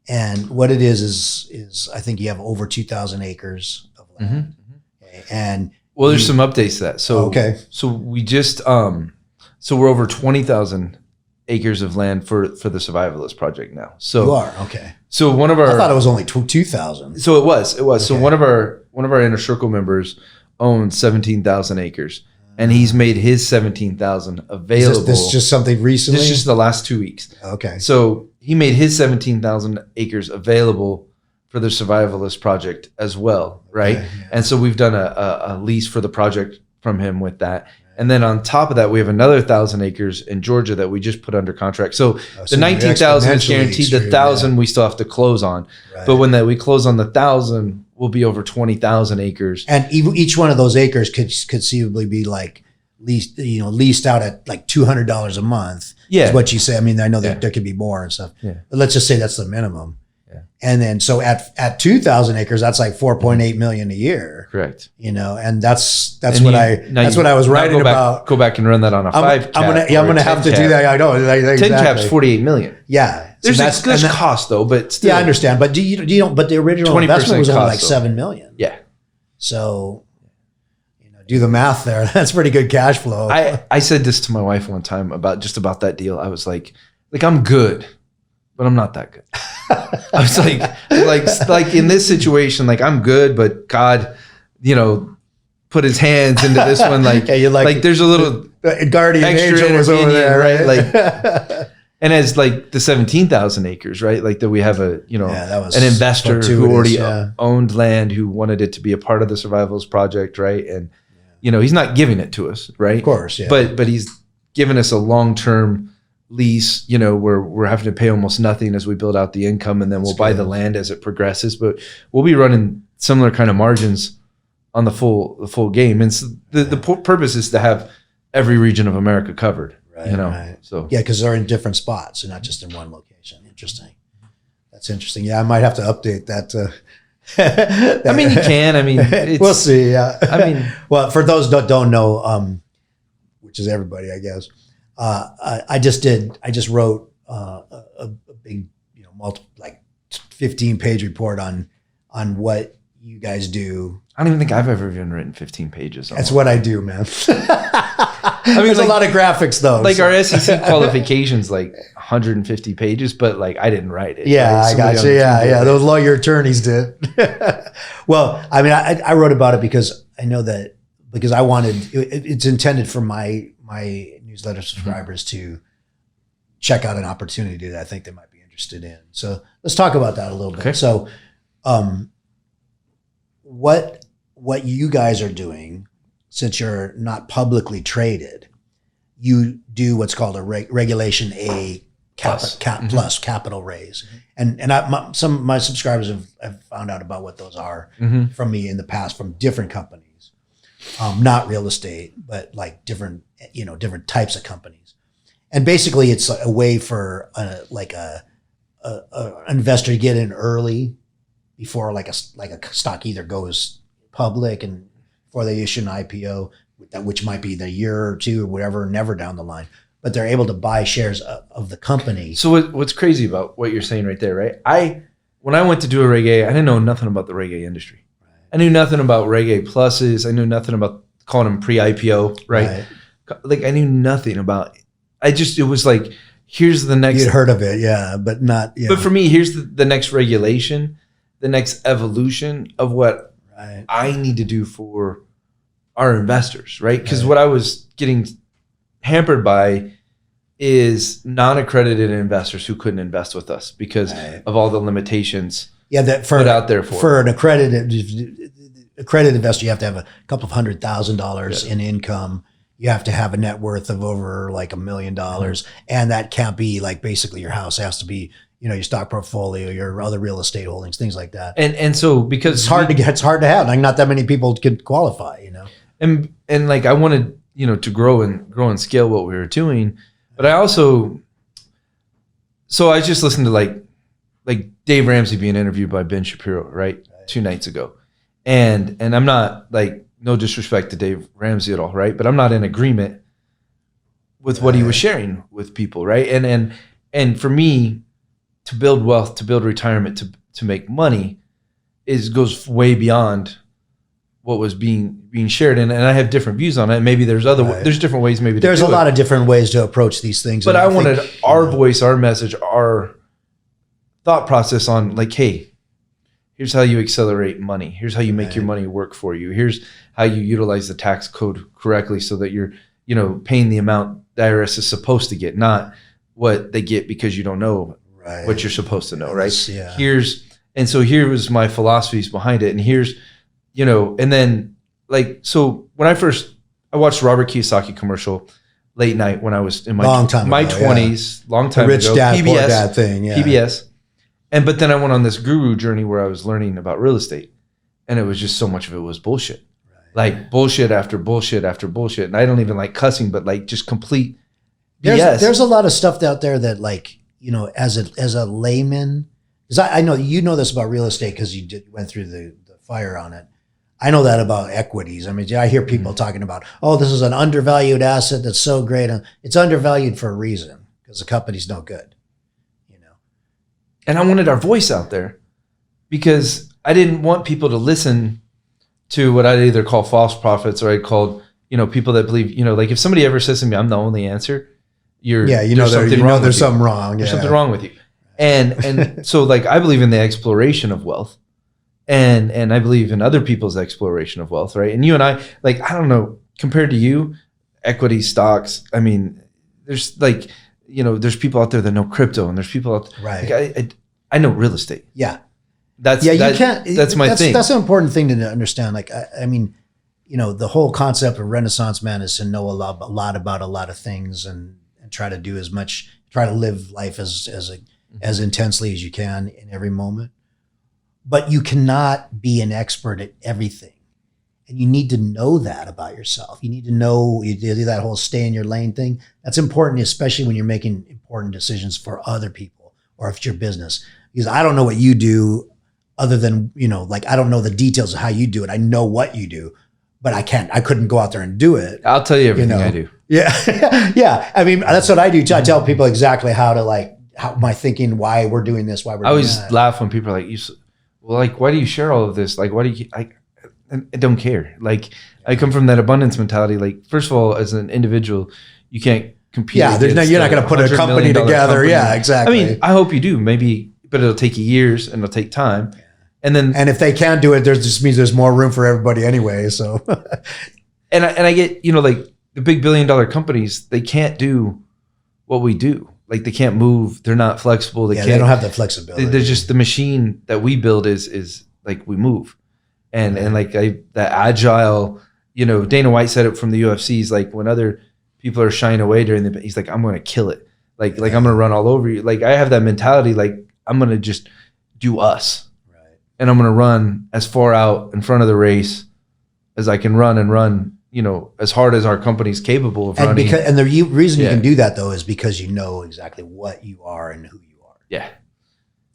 and what it is I think you have over 2,000 acres of land, okay? And there's some updates to that. So we just so we're over 20,000 acres of land for the Survivalist project now. So you are okay. So one of our, I thought it was only 2,000. So it was. Okay. So one of our inner circle members owns 17,000 acres, and he's made his 17,000 available. Is this just something recently? This is just the last 2 weeks. Okay. So he made his 17,000 acres available for the Survivalist project as well, right? Okay, yeah. And so we've done a lease for the project from him with that. And then on top of that, we have another 1,000 acres in Georgia that we just put under contract. So the 19,000 is guaranteed. The 1,000 we still have to close on. Right. But when we close on the 1,000, we'll be over 20,000 acres. And each one of those acres could conceivably be like leased out at like $200 a month. Yeah, is what you say. I mean, I know that there could be more and stuff. Yeah. But let's just say that's the minimum. Yeah. And then so at 2,000 acres, that's like 4.8 million a year. Correct. And that's what I was writing about. Go back and run that on a 5 cap. I'm gonna have to do that. I know. Exactly. 10 cap's 48 million. Yeah. There's cost though, but still. Yeah, I understand. But but the original investment was only like 7 million. Yeah. So do the math there. That's pretty good cash flow. I said this to my wife one time about that deal. I was like I'm good, but I'm not that good. I was like in this situation, like I'm good, but God, put his hands into this one. Like, yeah, like there's a little guardian angel was over there, right? Like, and as like the 17,000 acres, right? Like that we have an investor who already owned land, who wanted it to be a part of the Survivalist project, right? And he's not giving it to us, right? Of course, yeah. But he's given us a long-term lease, where we're having to pay almost nothing as we build out the income, and then we'll buy the land as it progresses. But we'll be running similar kind of margins on the full game. And so the purpose is to have every region of America covered. Right, right. So yeah, because they're in different spots and not just in one location. Interesting. That's interesting. Yeah, I might have to update that. I mean, you can. I mean, we'll see. Yeah. I mean, well, for those that don't know, which is everybody, I guess. I just wrote a big, 15-page report on what you guys do. I don't even think I've ever even written 15 pages. That's what I do, man. There's a lot of graphics though. Like our SEC qualifications, like 150 pages, but like I didn't write it. Yeah, right? I got you. Yeah. Those lawyer attorneys did. Well, I mean, I wrote about it because I know that because I wanted it's intended for my newsletter subscribers to check out an opportunity that I think they might be interested in. So let's talk about that a little bit. Okay. So, what you guys are doing, since you're not publicly traded, you do what's called a Regulation A plus capital raise. And some of my subscribers have found out about what those are from me in the past from different companies, not real estate, but like different types of companies. And basically it's a way for an investor to get in early before like a stock either goes public and before they issue an IPO, which might be the year or two or whatever, never down the line. But they're able to buy shares of the company. So what's crazy about what you're saying right there, right? When I went to do a Reg A, I didn't know nothing about the Reg A industry. Right. I knew nothing about Reg A pluses. I knew nothing about calling them pre-IPO, right? Like I knew nothing about it was like, here's the next. You'd heard of it, yeah, but not. Yeah. But for me, here's the next regulation, the next evolution of what I need to do for our investors, right? Because what I was getting hampered by is non-accredited investors who couldn't invest with us because of all the limitations put out there for an accredited investor. You have to have a couple of $100,000 in income. You have to have a net worth of over like $1 million, and that can't be like basically your house. It has to be your stock portfolio, your other real estate holdings, things like that. And so because it's hard to have. Like not that many people could qualify. And like I wanted to grow and scale what we were doing, but I also I just listened to like Dave Ramsey being interviewed by Ben Shapiro right 2 nights ago, and I'm not like. No disrespect to Dave Ramsey at all, right? But I'm not in agreement with what he was sharing with people, right? And for me, to build wealth, to build retirement, to make money, goes way beyond what was being shared. And I have different views on it. Maybe there's there's different ways. Maybe there's a lot of different ways to approach these things. But I wanted our voice, our message, our thought process on like, hey. Here's how you accelerate money. Here's how you make your money work for you. Here's how you utilize the tax code correctly so that you're, paying the amount the IRS is supposed to get, not what they get because you don't know what you're supposed to know, right? Yeah. Here was my philosophies behind it. And here's, and then like, so when I watched Robert Kiyosaki commercial late night when I was in my 20s, long time ago. Rich Dad, Poor Dad thing, PBS. But then I went on this guru journey where I was learning about real estate, and it was just so much of it was bullshit, like bullshit after bullshit after bullshit. And I don't even like cussing, but like just complete BS. There's a lot of stuff out there that like, as a layman, because I know this about real estate because you went through the fire on it. I know that about equities. I mean, I hear people talking about, this is an undervalued asset that's so great. It's undervalued for a reason because the company's no good. And I wanted our voice out there because I didn't want people to listen to what I'd either call false prophets or I'd called, people that believe, like if somebody ever says to me, I'm the only answer, there's something wrong. There's something wrong with you. And so like I believe in the exploration of wealth and I believe in other people's exploration of wealth, right? And you and I, like, I don't know, compared to you, equity, stocks, I mean, there's like, there's people out there that know crypto, and there's people out there. Right. Like I know real estate. Yeah. That's my thing. That's an important thing to understand. Like, I mean, the whole concept of Renaissance man is to know a lot about a lot of things and try to do try to live life as intensely as you can in every moment. But you cannot be an expert at everything. And you need to know that about yourself. You need to know, you do that whole stay in your lane thing. That's important, especially when you're making important decisions for other people or if it's your business. Because I don't know what you do other than, like I don't know the details of how you do it. I know what you do, but I couldn't go out there and do it. I'll tell you everything I do. Yeah. Yeah. I mean, that's what I do too. I tell people exactly how my thinking, why we're doing this, why we're doing that. I always laugh when people are like, why do you share all of this? Like, why do you, I don't care. Like I come from that abundance mentality. Like first of all, as an individual, you can't compete. Yeah, you're not going to put a company together. Company. Yeah, exactly. I mean, I hope you do. Maybe, but it'll take you years and it'll take time. And if they can't do it, there's just means there's more room for everybody anyway. So, and I get, like the big $1 billion companies, they can't do what we do. Like they can't move. They're not flexible. They don't have the flexibility. They're just the machine that we build is like we move, and like that agile. Dana White said it from the UFC. He's like when other people are shying away he's like, I'm going to kill it. Like I'm going to run all over you. Like I have that mentality. Like I'm going to just do us. And I'm going to run as far out in front of the race as I can run, as hard as our company's capable of running. And the reason you can do that, though, is because you know exactly what you are and who you are. Yeah.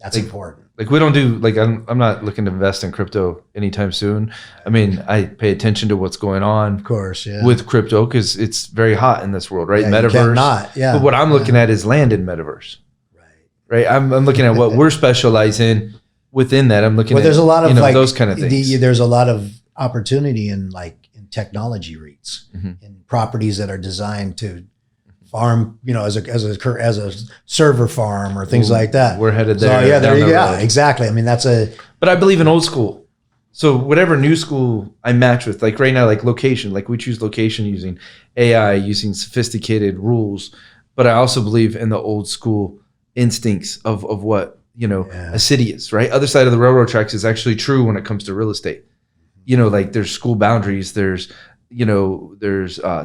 That's important. Like we don't do, I'm not looking to invest in crypto anytime soon. I mean, I pay attention to what's going on. Of course, yeah. With crypto because it's very hot in this world, right? Yeah, Metaverse. But what I'm looking at is land in metaverse. Right? I'm looking at what we're specialized in. Within that, I'm looking at there's a lot of those kind of things. There's a lot of opportunity in technology REITs, in properties that are designed to farm, as a server farm or things like that. We're headed there. So, yeah, there you go. Exactly. I mean, But I believe in old school. So whatever new school I match with, like right now, like location, like we choose location using AI, using sophisticated rules. But I also believe in the old school instincts of what a city is, right? Other side of the railroad tracks is actually true when it comes to real estate. Like there's school boundaries, there's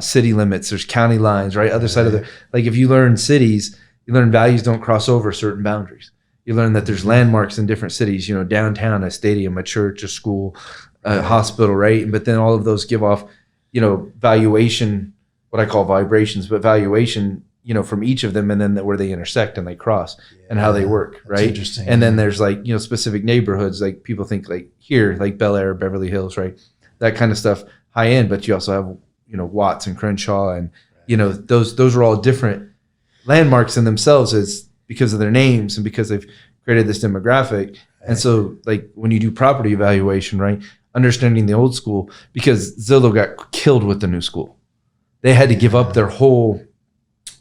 city limits, there's county lines, right? Other side of if you learn cities, you learn values don't cross over certain boundaries. You learn that there's landmarks in different cities, downtown, a stadium, a church, a school, a hospital, right? But then all of those give off, valuation, what I call vibrations, but valuation, from each of them, and then where they intersect and they cross and how they work, right? Interesting. And then there's specific neighborhoods, like people think like here, like Bel Air, Beverly Hills, right? That kind of stuff, high end, but you also have, Watts and Crenshaw and, those are all different landmarks in themselves as because of their names and because they've created this demographic. And so like when you do property evaluation, right? Understanding the old school, because Zillow got killed with the new school. They had to give up their whole,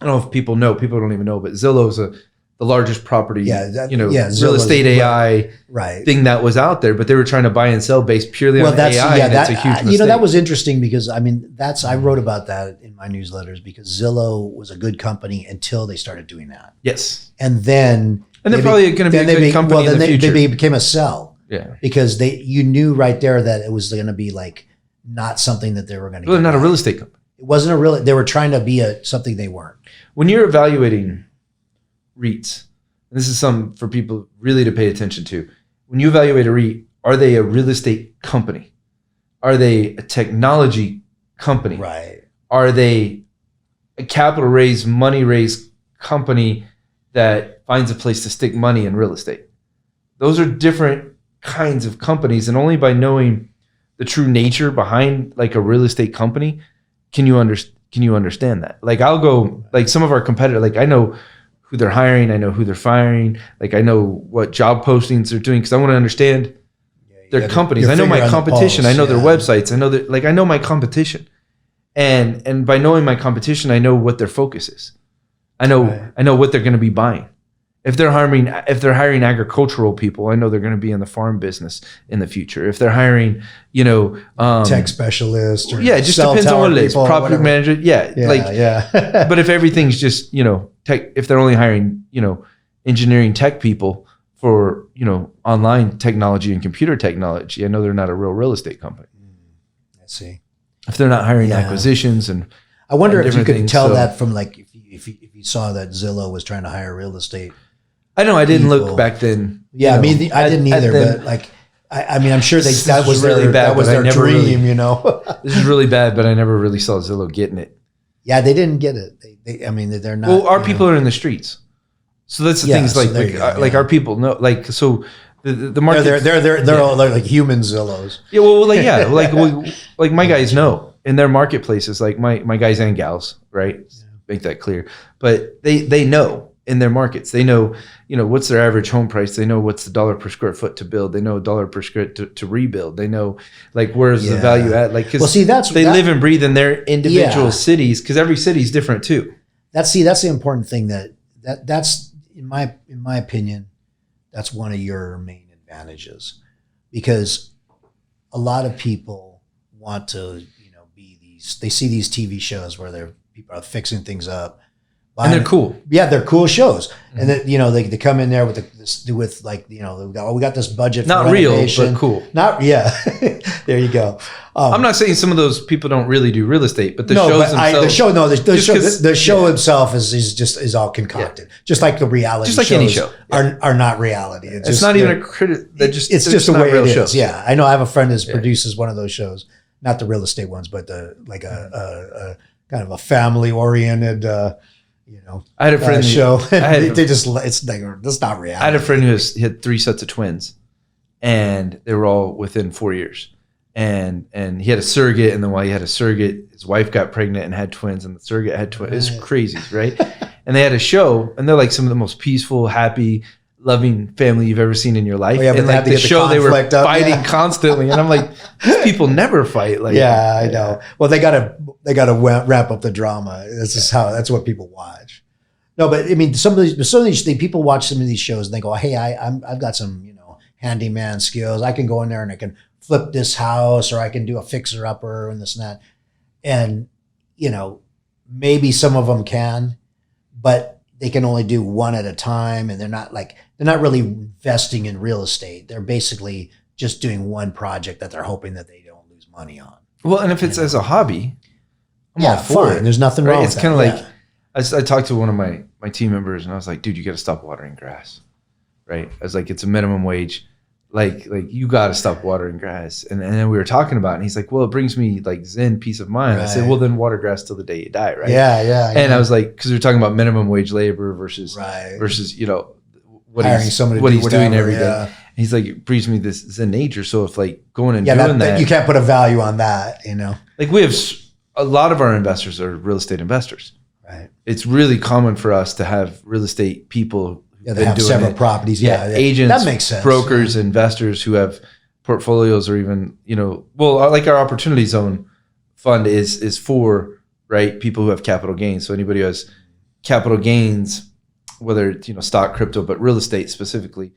I don't know if people know, people don't even know, but Zillow is the largest property, real estate AI thing that was out there, but they were trying to buy and sell based purely on AI. And it's a huge mistake. That was interesting because I wrote about that in my newsletters because Zillow was a good company until they started doing that. Yes. And then they're probably going to be a good company in the future. They became a sell. Yeah. Because you knew right there that it was going to be not something that they were going to They're not a real estate company. It wasn't they were trying to be something they weren't. When you're evaluating REITs, and this is something for people really to pay attention to. When you evaluate a REIT, are they a real estate company? Are they a technology company? Right. Are they a capital raise, money raise company that finds a place to stick money in real estate? Those are different kinds of companies, and only by knowing the true nature behind a real estate company can you understand that. I'll go some of our competitors, I know who they're hiring, I know who they're firing, I know what job postings they're doing because I want to understand their companies. I know my competition, I know their websites, I know that I know my competition. And by knowing my competition, I know what their focus is. I know what they're going to be buying. If they're hiring agricultural people, I know they're going to be in the farm business in the future. If they're hiring, tech specialists, or it just depends on what it is. Property manager, But if everything's just tech, if they're only hiring engineering tech people for online technology and computer technology, I know they're not a real estate company. I see. If they're not hiring acquisitions and I wonder if you could things, tell that from if you saw that Zillow was trying to hire real estate. I know I didn't look back then. Yeah, I didn't either. But I'm sure that was really their, bad. That was their dream. This is really bad, but I never really saw Zillow getting it. Yeah, they didn't get it. They're not. Well, our people are in the streets, so that's the things. Our people know. So the market. They're all like human Zillows. Yeah, well, my guys know in their marketplaces. My guys and gals, right? Yeah. Make that clear. But they know. in their markets. They know, what's their average home price. They know what's the dollar per square foot to build. They know dollar per square to rebuild. They know like where's the value at. Like, cause they live and breathe in their individual cities, because every city is different too. That's the important thing that's in my opinion, that's one of your main advantages, because a lot of people want to, they see these TV shows where people are fixing things up. And they're cool. Yeah, they're cool shows. Mm-hmm. And then, they come in there with we got this budget for renovation. Not real, but cool. There you go. I'm not saying some of those people don't really do real estate, but the shows themselves. The show itself is all concocted. Just like the reality shows any show. Are not reality. It's not even a critic. It's just the way it is. Yeah. I know I have a friend that produces one of those shows, not the real estate ones, but a kind of a family oriented, I had a friend show. It's not reality. I had a friend who had 3 sets of twins, and they were all within 4 years. And he had a surrogate, and then while he had a surrogate, his wife got pregnant and had twins, and the surrogate had twins. Right. It's crazy, right? And they had a show, and they're like some of the most peaceful, happy, loving family you've ever seen in your life. And like the show, they were fighting constantly, and I'm like, these people never fight. Like, I know. Well, they gotta wrap up the drama. That's what people watch. No, but I mean, some of these things, people watch some of these shows and they go, "Hey, I've got some handyman skills. I can go in there and I can flip this house, or I can do a fixer upper and this and that." And maybe some of them can, but they can only do one at a time, and they're not really investing in real estate. They're basically just doing one project that they're hoping that they don't lose money on. Well, and if it's as a hobby, I'm all for it. There's nothing wrong with that. It's kind of like, I talked to one of my team members, and I was like, dude, you got to stop watering grass, right? I was like, it's a minimum wage. Like you got to stop watering grass. And then we were talking about it, and he's like, well, it brings me like zen peace of mind. Right. I said, well, then water grass till the day you die, right? Yeah. And I was like, because we were talking about minimum wage labor versus what he's doing every day. Yeah. He's like, it brings me this zen nature. So if like going and doing that, you can't put a value on that, Like we have a lot of our investors are real estate investors. Right. It's really common for us to have real estate people. They have several properties. Agents, that makes sense. Brokers, investors who have portfolios, or even, like our Opportunity Zone fund is for, right, people who have capital gains. So anybody who has capital gains, whether it's, stock, crypto, but real estate specifically,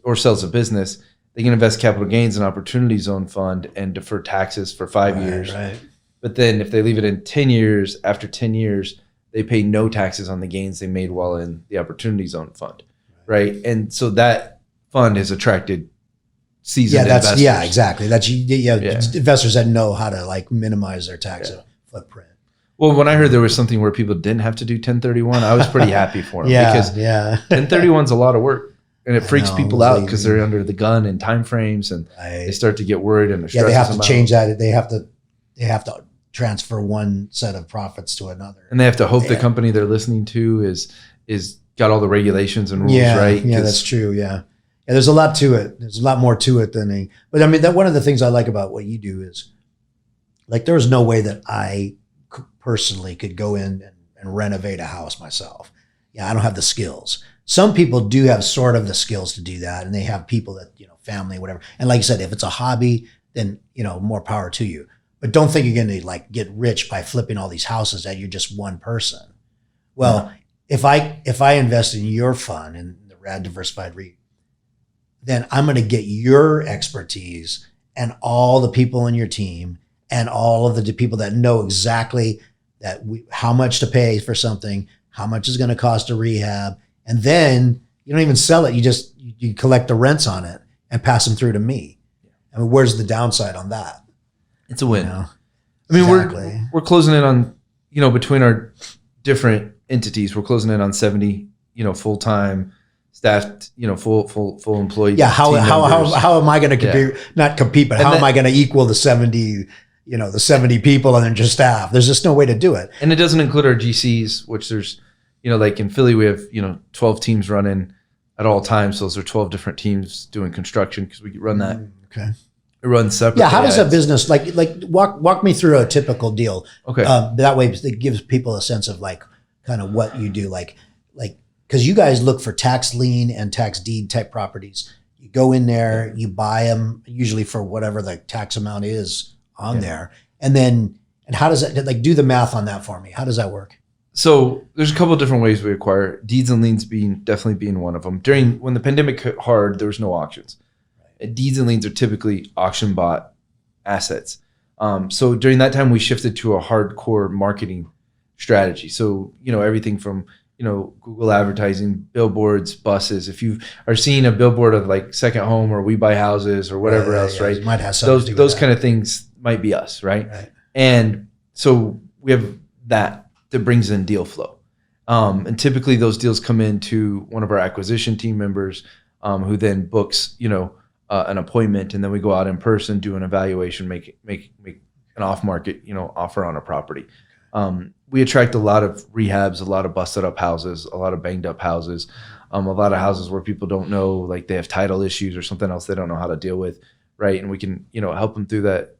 or sells a business, they can invest capital gains in Opportunity Zone fund and defer taxes for 5 years. Right. But then if they leave it in 10 years, after 10 years, they pay no taxes on the gains they made while in the Opportunity Zone fund, right? And so that fund has attracted seasoned investors. Yeah, exactly. That's investors that know how to minimize their tax footprint. Well, when I heard there was something where people didn't have to do 1031, I was pretty happy for them because 1031 is a lot of work, and it freaks people out because they're under the gun in time frames, and they start to get worried and they have to change that. They have to transfer one set of profits to another, and they have to hope the company they're listening to is got all the regulations and rules right. Yeah, that's true. Yeah, there's a lot to it. There's a lot more to it than but I mean, that one of the things I like about what you do is, like, there was no way that I personally could go in and renovate a house myself. Yeah, I don't have the skills. Some people do have sort of the skills to do that, and they have people that, family, whatever. And like you said, if it's a hobby, then, more power to you. But don't think you're going to get rich by flipping all these houses that you're just one person. Well, if I invest in your fund, in the RADD Diversified REIT, then I'm going to get your expertise and all the people in your team and all of the people that know exactly how much to pay for something, how much is going to cost a rehab. And then you don't even sell it. You collect the rents on it and pass them through to me. I mean, where's the downside on that? It's a win. I mean, we're closing in on, between our different entities, we're closing in on 70, full-time staffed, full employee. Yeah. How am I going to compete? Not compete, but how am I going to equal the 70, the 70 people and then just staff? There's just no way to do it. And it doesn't include our GCs, which there's, like in Philly, we have, 12 teams running at all times. So those are 12 different teams doing construction because we run that. Okay. It runs separate. Yeah, how does a business walk me through a typical deal? Okay. That way it gives people a sense of kind of what you do, because because you guys look for tax lien and tax deed type properties. You go in there, you buy them usually for whatever the tax amount is on there. And how does that, like, do the math on that for me? How does that work? So there's a couple of different ways we acquire. Deeds and liens definitely being one of them. When the pandemic hit hard, there was no auctions. Deeds and liens are typically auction bought assets. So during that time, we shifted to a hardcore marketing strategy. So, everything from, Google advertising, billboards, buses. If you are seeing a billboard of like Second Home or We Buy Houses or whatever else, right? Might have something to do with those kind of things might be us, right? And so we have that brings in deal flow. And typically those deals come into one of our acquisition team members, who then books, an appointment, and then we go out in person, do an evaluation, make an off market, offer on a property. We attract a lot of rehabs, a lot of busted up houses, a lot of banged up houses, a lot of houses where people don't know, like they have title issues or something else they don't know how to deal with, right? And we can, help them through that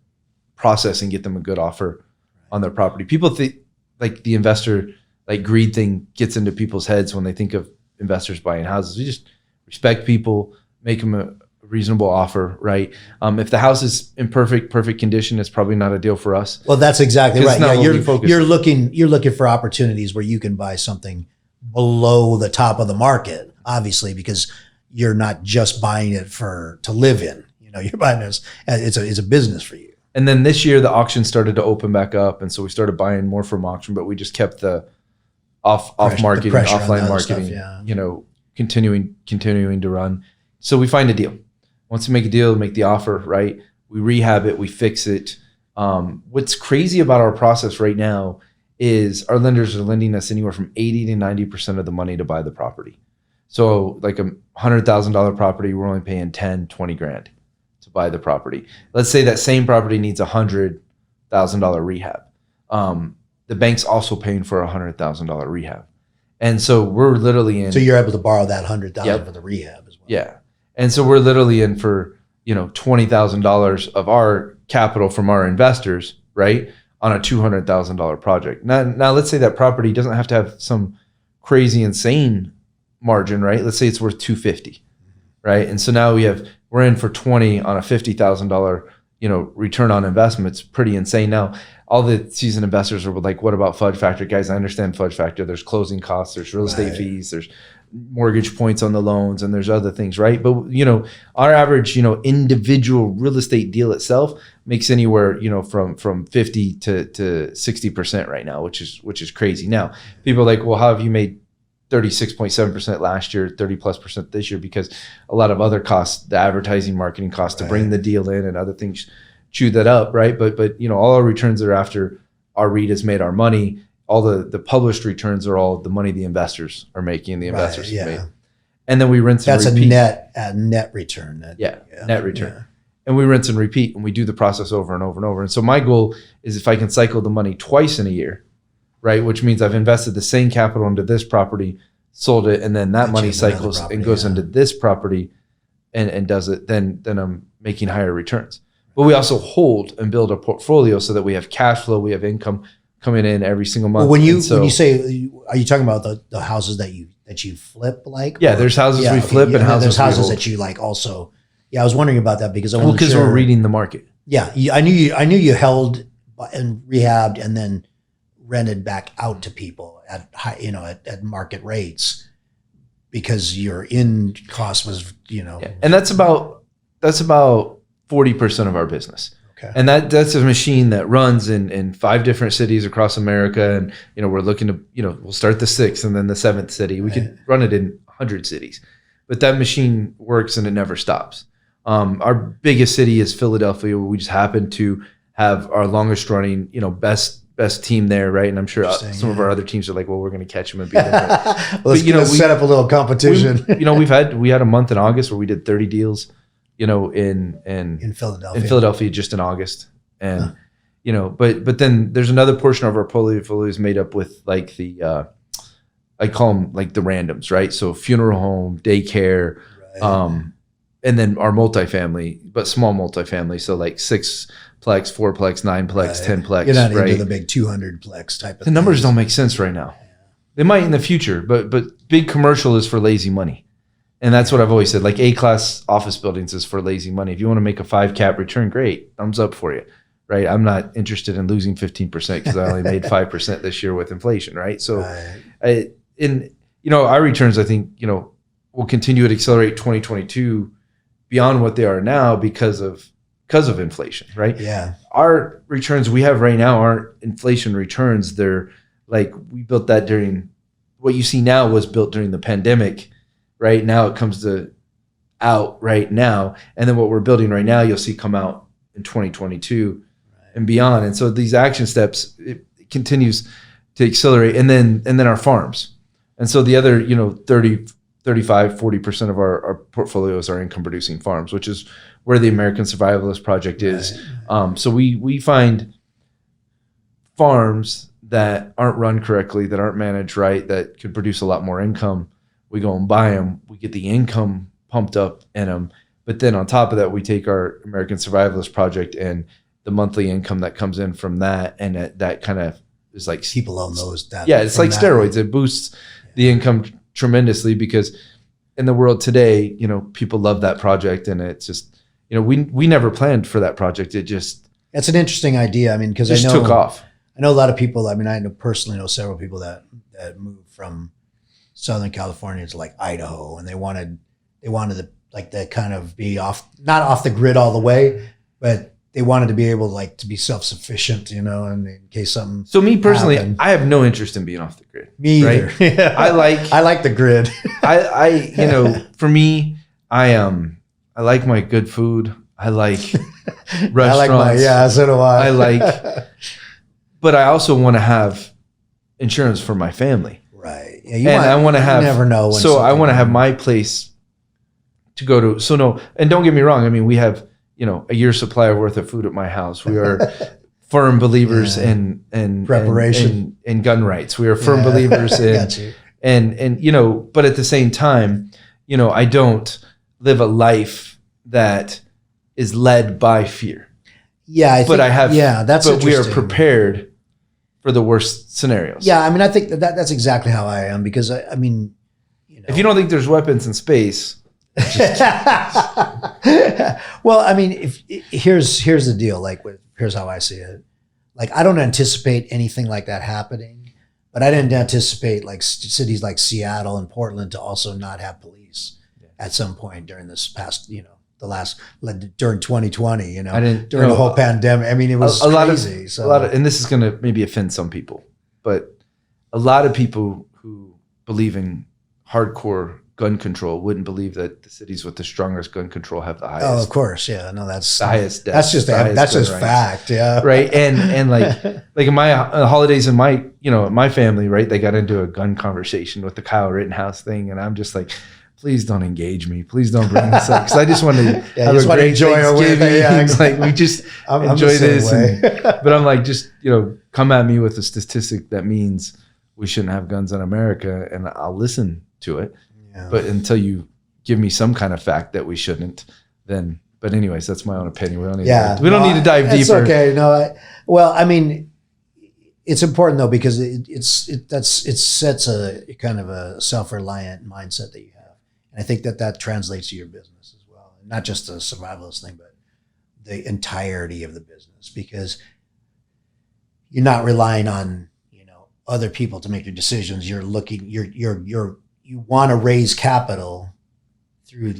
process and get them a good offer on their property. People think like the investor, like greed thing gets into people's heads when they think of investors buying houses. We just respect people, make them a reasonable offer, right? If the house is in perfect condition, it's probably not a deal for us. Well, that's exactly right. Yeah, you're looking for opportunities where you can buy something below the top of the market, obviously, because you're not just buying it to live in. You're buying this. It's a business for you. And then this year, the auction started to open back up, and so we started buying more from auction, but we just kept the off marketing, offline marketing, continuing to run. So we find a deal. Once we make a deal, make the offer, right? We rehab it, we fix it. What's crazy about our process right now is our lenders are lending us anywhere from 80 to 90% of the money to buy the property. So like a $100,000 property, we're only paying 10, 20 grand to buy the property. Let's say that same property needs a $100,000 rehab. The bank's also paying for a $100,000 rehab. And so we're literally in. So you're able to borrow that $100,000 for the rehab as well. Yeah. And so we're literally in for, $20,000 of our capital from our investors, right, on a $200,000 project. Now, let's say that property doesn't have to have some crazy, insane margin, right? Let's say it's worth $250, right? And so now we're in for 20 on a $50,000, return on investment. It's pretty insane. Now, all the seasoned investors are like, what about fudge factor? Guys, I understand fudge factor. There's closing costs, there's real estate fees, there's mortgage points on the loans, and there's other things, right? But, our average, individual real estate deal itself makes anywhere, from 50 to 60% right now, which is crazy. Now, people are like, well, how have you made 36.7% last year, 30+% this year? Because a lot of other costs, the advertising, marketing costs to bring the deal in and other things chew that up, right? But all our returns are after our REIT has made our money. All the published returns are all the money the investors are making, the investors have made. And then we rinse and repeat. That's a net return. Net return. Yeah. And we rinse and repeat, and we do the process over and over and over. And so my goal is if I can cycle the money twice in a year, right, which means I've invested the same capital into this property, sold it, and then that money cycles and goes into this property and does it, then I'm making higher returns. But we also hold and build a portfolio so that we have cash flow, we have income coming in every single month. Well, when you say, are you talking about the houses that you flip, like? Yeah, there's houses we flip and there's houses that you like also. Yeah, I was wondering about that because we're reading the market. Yeah, I knew you held and rehabbed and then rented back out to people at high, at market rates because your in cost was, and that's about 40% of our business. Okay. And that's a machine that runs in 5 different cities across America. And, we're looking to, we'll start the 6th and then the 7th city. We could run it in 100 cities, but that machine works and it never stops. Our biggest city is Philadelphia. We just happen to have our longest running, best team there, right? And I'm sure some of our other teams are like, well, we're going to catch them and beat them. Let's set up a little competition. We had a month in August where we did 30 deals, in Philadelphia just in August. And, but then there's another portion of our portfolio is made up with like the, I call them like the randoms, right? So funeral home, daycare, and then our multifamily, but small multifamily. So like 6-plex, 4-plex, 9-plex, 10-plex. You're not into the big 200-plex type of The numbers don't make sense right now. They might in the future, but big commercial is for lazy money. And that's what I've always said. Like A-class office buildings is for lazy money. If you want to make a 5 cap return, great. Thumbs up for you, right? I'm not interested in losing 15% because I only made 5% this year with inflation, right? So our returns, I think, will continue to accelerate 2022 beyond what they are now because of inflation, right? Yeah. Our returns we have right now aren't inflation returns. They're like, we built that during, what you see now was built during the pandemic, right? Now it comes out right now. And then what we're building right now, you'll see come out in 2022 and beyond. And so these action steps, it continues to accelerate. And then our farms. And so the other, 35-40% of our portfolios are income producing farms, which is where the American Survivalist project is. Right. So we find farms that aren't run correctly, that aren't managed right, that could produce a lot more income. We go and buy them. We get the income pumped up in them. But then on top of that, we take our American Survivalist project and the monthly income that comes in from that, and that kind of is like people own those. It's like steroids. It boosts the income tremendously because in the world today, people love that project, and it's just, we never planned for that project. It's an interesting idea. I mean, because I know took off. I know a lot of people. I mean, I personally know several people that moved from Southern California to like Idaho, and they wanted the kind of be not off the grid all the way, but they wanted to be able to be self-sufficient, and in case something. So me personally, happened. I have no interest in being off the grid. Me either. Right? Yeah. I like the grid. For me, I like my good food. I like restaurants. So do I. But I also want to have insurance for my family. Right. Yeah. I want to have. You never know. So I want to have my place to go to. So no, and don't get me wrong. I mean, we have a year's supply worth of food at my house. We are firm believers in preparation and gun rights. We are firm believers in and but at the same time, I don't live a life that is led by fear. Yeah, but we are prepared for the worst scenarios. Yeah, I mean, I think that's exactly how I am because I mean, if you don't think there's weapons in space. Well, I mean, here's the deal. Here's how I see it. I don't anticipate anything like that happening, but I didn't anticipate cities like Seattle and Portland to also not have police at some point during this past, during 2020. During the whole pandemic. I mean, it was crazy. And this is going to maybe offend some people, but a lot of people who believe in hardcore gun control wouldn't believe that the cities with the strongest gun control have the highest. Oh, of course, yeah. No, that's the highest. That's just fact, yeah. Right, and like in my holidays in my my family, right? They got into a gun conversation with the Kyle Rittenhouse thing, and I'm just like, please don't engage me. Please don't bring this up because I just want to have a great Thanksgiving. Yeah. We just enjoy this. But I'm like, just come at me with a statistic that means we shouldn't have guns in America, and I'll listen to it. Yeah. But until you give me some kind of fact that we shouldn't, then. But anyways, that's my own opinion. We don't need to dive deeper. It's okay. No, I mean, it's important though because it sets a kind of a self-reliant mindset that you have, and I think that translates to your business as well, not just the survivalist thing, but the entirety of the business because you're not relying on other people to make your decisions. You're looking. You want to raise capital through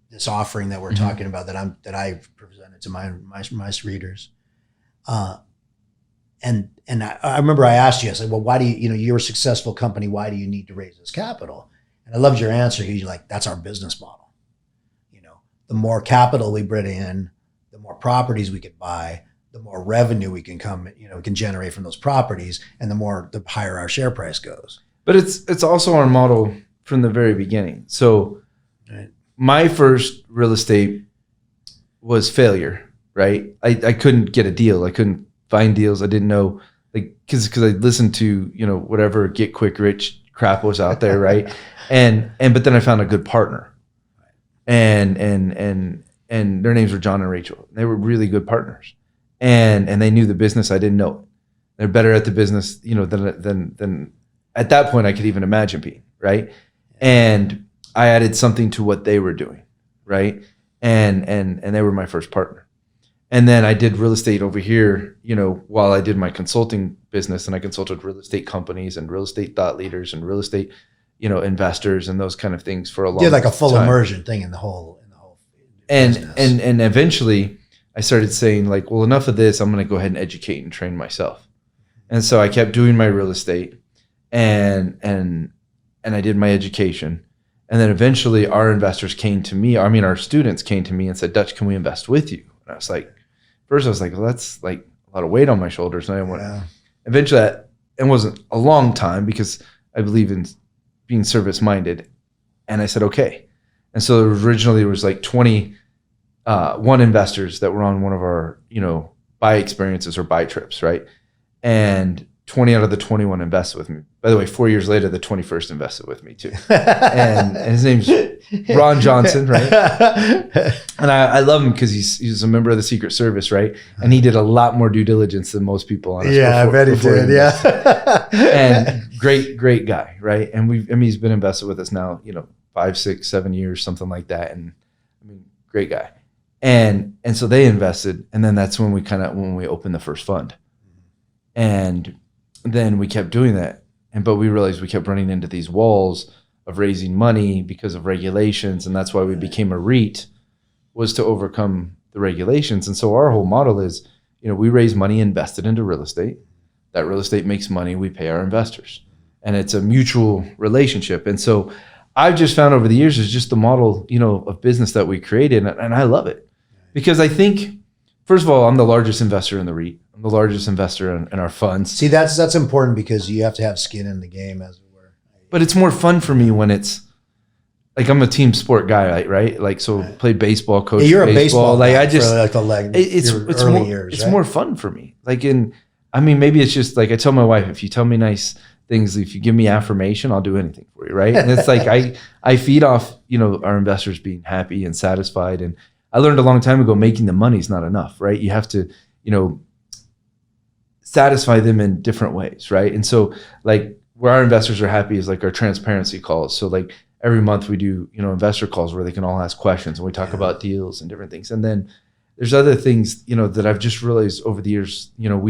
this offering that we're talking about that I've presented to my readers. And I remember I asked you, I said, well, why do you're a successful company. Why do you need to raise this capital? And I loved your answer. You're like, that's our business model. The more capital we bring in, the more properties we could buy, the more revenue we can generate from those properties, and the higher our share price goes. But it's also our model from the very beginning. So my first real estate was failure, right? I couldn't get a deal. I couldn't find deals. I didn't know, because I listened to, whatever get quick rich crap was out there, right? But then I found a good partner. And their names were John and Rachel. They were really good partners. And they knew the business. I didn't know it. They're better at the business, than at that point I could even imagine being. right? And I added something to what they were doing, right? And they were my first partner. And then I did real estate over here, you know, while I did my consulting business, and I consulted real estate companies and real estate thought leaders and real estate, you know, investors and those kind of things for a long time. Did like a full immersion thing in the whole and eventually I started saying like, well, enough of this. I'm going to go ahead and educate and train myself. And so I kept doing my real estate and I did my education. And then eventually our investors came to me. I mean, our students came to me and said, Dutch, can we invest with you? And I was like, first I was like, well, that's like a lot of weight on my shoulders. And I went, eventually it wasn't a long time because I believe in being service minded. And I said, okay. And so originally it was like 21 investors that were on one of our, you know, buy experiences or buy trips, right? And 20 out of the 21 invested with me. By the way, 4 years later, the 21st invested with me too. And his name's Ron Johnson, right? And I love him because he's a member of the Secret Service, right? And he did a lot more due diligence than most people on us. Yeah, I bet he did. Yeah. And great guy, right? And he's been invested with us now, you know, 5, 6, 7 years, something like that. And I mean, great guy. And so they invested, and then that's when we opened the first fund. And then we kept doing that. But we realized we kept running into these walls of raising money because of regulations. And that's why we became a REIT, was to overcome the regulations. And so our whole model is, you know, we raise money invested into real estate. That real estate makes money. We pay our investors. And it's a mutual relationship. And so I've just found over the years is just the model, you know, of business that we created. And I love it because I think, first of all, I'm the largest investor in the REIT. I'm the largest investor in our funds. See, that's important because you have to have skin in the game, as it were. But it's more fun for me when it's like I'm a team sport guy, right? Like, so played baseball, coach. You're a baseball like guy I just for like it's early more, years. It's right? more fun for me. Like I mean, maybe it's just like I tell my wife, if you tell me nice things, if you give me affirmation, I'll do anything for you, right? And it's like I feed off, you know, our investors being happy and satisfied. And I learned a long time ago, making the money is not enough, right? You have to, you know, satisfy them in different ways, right? And so like where our investors are happy is like our transparency calls. So like every month we do, you know, investor calls where they can all ask questions and we talk about deals and different things. And then there's other things, you know, that I've just realized over the years, you know,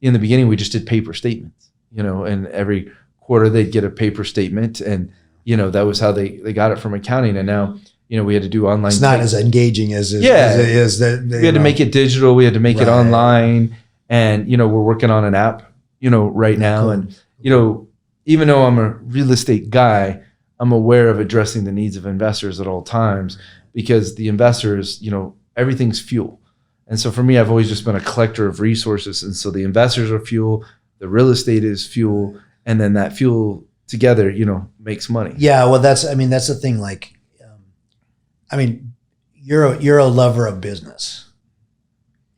in the beginning we just did paper statements, you know, and every quarter they'd get a paper statement, and, you know, that was how they got it from accounting. And now, you know, we had to do online. It's not as engaging as it is. We had to make it digital. We had to make it online. And, you know, we're working on an app, you know, right now. Cool. And, you know, even though I'm a real estate guy, I'm aware of addressing the needs of investors at all times, because the investors, you know, everything's fuel. And so for me, I've always just been a collector of resources. And so the investors are fuel, the real estate is fuel, and then that fuel together, you know, makes money. Yeah. Well, that's the thing. Like, you're a lover of business.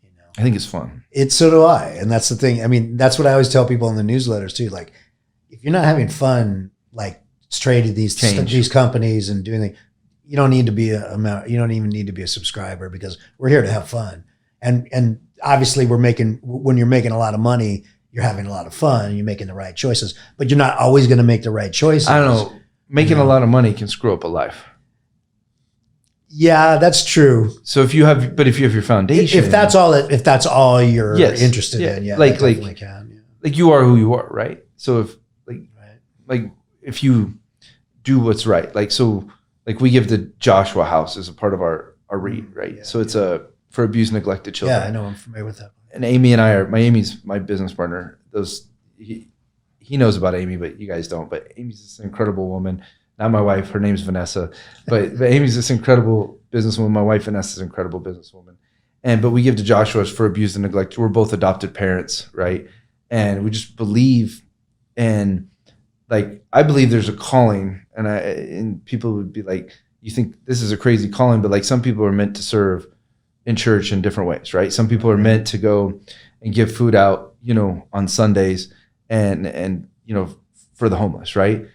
You know, I think it's fun. So do I. And that's the thing. I mean, that's what I always tell people in the newsletters too. Like, if you're not having fun, like trading these companies and doing things, you don't need to be you don't even need to be a subscriber, because we're here to have fun. And obviously when you're making a lot of money, you're having a lot of fun, you're making the right choices, but you're not always going to make the right choices. I don't know. Making a lot of money can screw up a life. Yeah, that's true. So if you have your foundation, if that's all you're interested in, like you are who you are, right? So if if you do what's right, like we give the Joshua House as a part of our REIT, right? Yeah, so it's for abused, neglected children. Yeah, I know, I'm familiar with that. And Amy and I Amy's my business partner. He knows about Amy, but you guys don't. But Amy's this incredible woman. Not my wife. Her name's Vanessa. But Amy's this incredible businesswoman. My wife Vanessa's an incredible businesswoman. But we give to Joshua's for abused and neglected. We're both adopted parents, right? And we just believe in, like, I believe there's a calling, and people would be like, you think this is a crazy calling, but like some people are meant to serve in church in different ways, right? Some people are meant to go and give food out, you know, on Sundays and you know, for the homeless, right?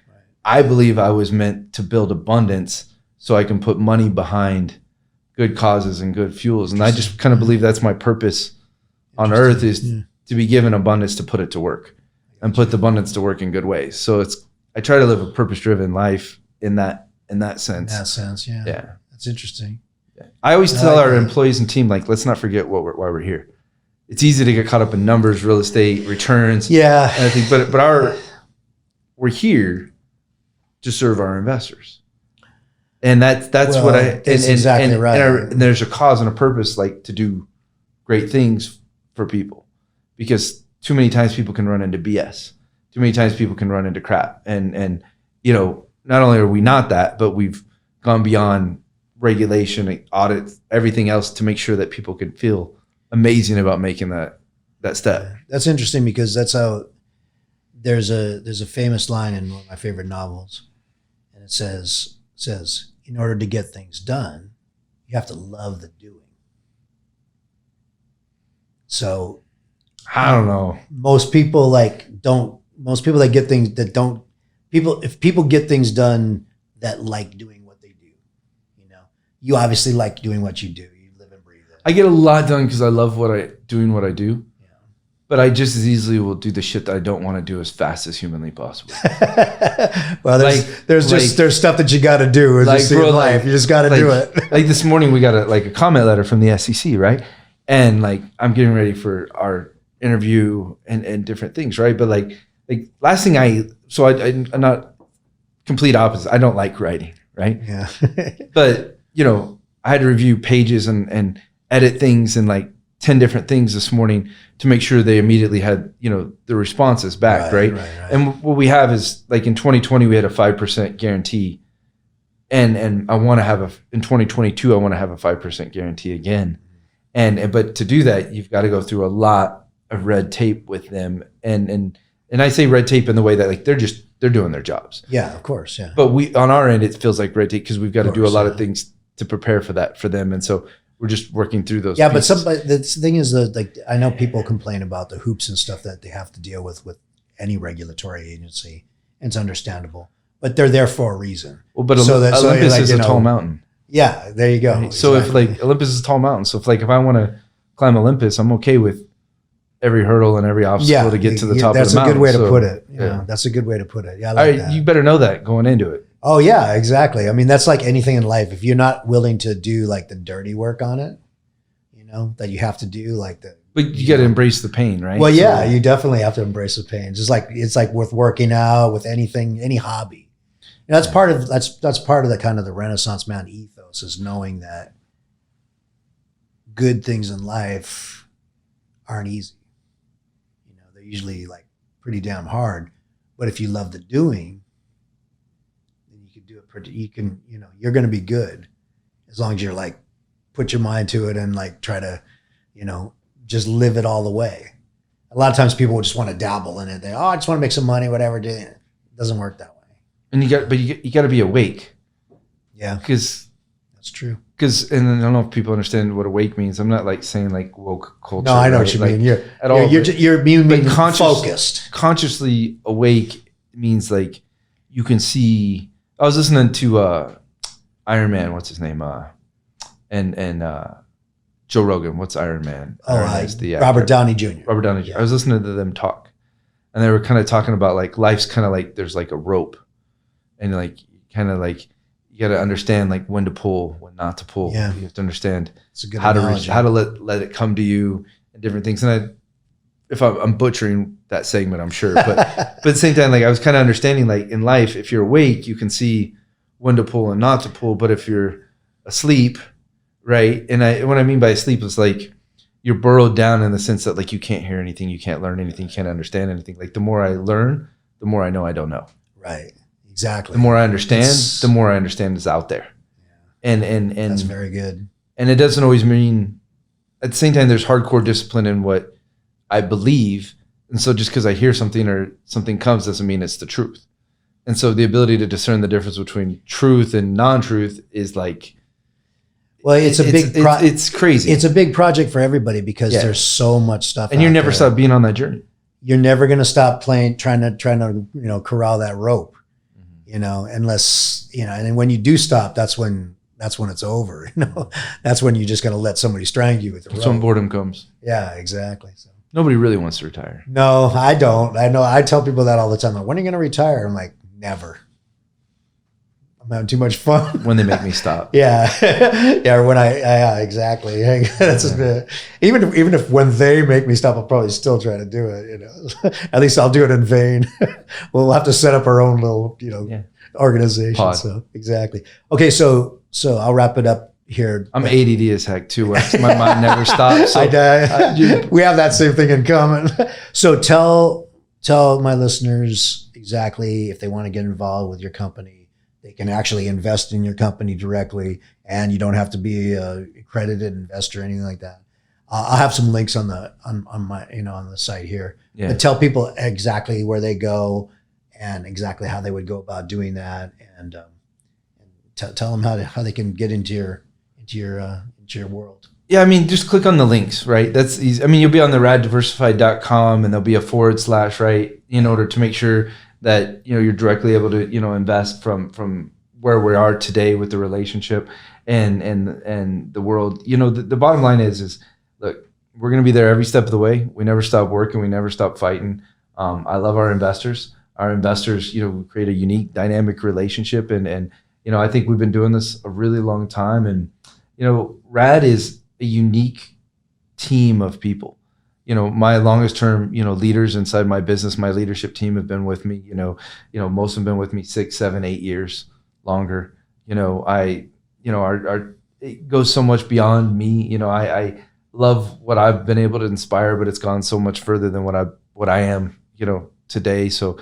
I believe I was meant to build abundance so I can put money behind good causes and good fuels. And I just kind of believe that's my purpose on earth, is to be given abundance to put it to work and put the abundance to work in good ways. So I try to live a purpose-driven life in that sense. In that sense, yeah. Yeah. That's interesting. I always tell like our that. employees and team, like, let's not forget why we're here. It's easy to get caught up in numbers, real estate, returns, Yeah. and I think, but we're here to serve our investors, and that's Well, what I. that's and, exactly and, right. And there's a cause and a purpose, like to do great things for people, because too many times people can run into BS. Too many times people can run into crap, and not only are we not that, but we've gone beyond regulation, audit, everything else to make sure that people can feel amazing about making that step. That's interesting because that's how there's a famous line in one of my favorite novels, and it says in order to get things done, you have to love the doing. So I don't know. most people that get things that don't if people get things done that like doing what they do, you obviously like doing what you do. You live and breathe it. I get a lot done because I love doing what I do. Yeah. But I just as easily will do the shit that I don't want to do as fast as humanly possible. Well, there's stuff that you got to do. It's just in life. You just got to do it. Like this morning, we got a comment letter from the SEC, right? And like I'm getting ready for our interview and different things, right? But like last thing I'm not complete opposite. I don't like writing, right? Yeah. But I had to review pages and edit things and like 10 different things this morning to make sure they immediately had, the responses back. Right. And what we have is like in 2020, we had a 5% guarantee. And I want to have in 2022, I want to have a 5% guarantee again. But to do that, you've got to go through a lot of red tape with them. And I say red tape in the way that like, they're doing their jobs. Yeah, of course. Yeah. But on our end, it feels like red tape because we've got to do a lot of things to prepare for that for them. And so we're just working through those. Yeah. pieces. But the thing is that like, I know people complain about the hoops and stuff that they have to deal with any regulatory agency. And it's understandable, but they're there for a reason. Well, but Olympus is a tall mountain. Yeah, there you go. Right? So if like Olympus is a tall mountain, so if I want to climb Olympus, I'm okay with every hurdle and every obstacle to get to the top of the mountain. That's a good way to put it. Yeah. That's a good way to put it. Yeah, I like that. You better know that going into it. Oh yeah, exactly. I mean, that's like anything in life. If you're not willing to do like the dirty work on it, that you have to do But you got to embrace the pain, right? Well, yeah, you definitely have to embrace the pain. Just like it's like with working out, with anything, any hobby. That's part of the kind of the Renaissance man ethos is knowing that good things in life aren't easy. They're usually like pretty damn hard. But if you love the doing, then you can do it you're going to be good as long as you're like put your mind to it and like try to, just live it all the way. A lot of times people just want to dabble in it. I just want to make some money, whatever. It doesn't work that way. And you got to be awake. Yeah, because that's true. And I don't know if people understand what awake means. I'm not like saying like woke culture. No, I know right? what you like, mean. You're at all. You're being focused. Consciously awake means like you can see. I was listening to Iron Man. What's his name? And Joe Rogan. What's Iron Man? Robert Downey Jr. Robert Downey Jr. Yeah. I was listening to them talk, and they were kind of talking about like life's kind of like there's like a rope, and like kind of like you got to understand like when to pull, when not to pull. Yeah. You have to understand how to let it come to you and different things. And if I'm butchering that segment, I'm sure, but at the same time, like I was kind of understanding like in life, if you're awake, you can see when to pull and not to pull. But if you're asleep, right? And what I mean by asleep is like you're burrowed down in the sense that like you can't hear anything, you can't learn anything, you can't understand anything. Like the more I learn, the more I know I don't know. Right. Exactly. The more I understand, the more I understand is out there. Yeah. And that's very good. And it doesn't always mean at the same time there's hardcore discipline in what I believe. And so just because I hear something or something comes doesn't mean it's the truth. And so the ability to discern the difference between truth and non-truth is like, well, it's crazy. It's a big project for everybody because there's so much stuff. And you never stop being on that journey. You're never going to stop trying to corral that rope. Unless, and then when you do stop, that's when it's over, that's when you just got to let somebody strangle you with the rope. That's when boredom comes. Yeah, exactly. So nobody really wants to retire. No, I don't. I know. I tell people that all the time. Like, when are you going to retire? I'm like, Never. I'm having too much fun. When they make me stop. Yeah. Yeah. When yeah, exactly. That's even if when they make me stop, I'll probably still try to do it, you know. At least I'll do it in vain. We'll have to set up our own little, you know, organization. Pod. So exactly. Okay. So I'll wrap it up here. I'm ADD as heck too. My mind never stops. So we have that same thing in common. So tell my listeners exactly if they want to get involved with your company. They can actually invest in your company directly, and you don't have to be a accredited investor or anything like that. I'll have some links on my on the site here. Yeah. But tell people exactly where they go and exactly how they would go about doing that, and tell them how they can get into your world. Yeah, I mean, just click on the links, right? That's easy. I mean, you'll be on the raddiversified.com, and there'll be a / right, in order to make sure that you're directly able to invest from where we are today with the relationship and the world. The bottom line is look, we're going to be there every step of the way. We never stop working. We never stop fighting. I love our investors. Our investors, we create a unique, dynamic relationship, and I think we've been doing this a really long time. And RADD is a unique team of people. My longest term, leaders inside my business, my leadership team have been with me, most of them been with me 6, 7, 8 years longer. It goes so much beyond me. I love what I've been able to inspire, but it's gone so much further than what I am, today. So,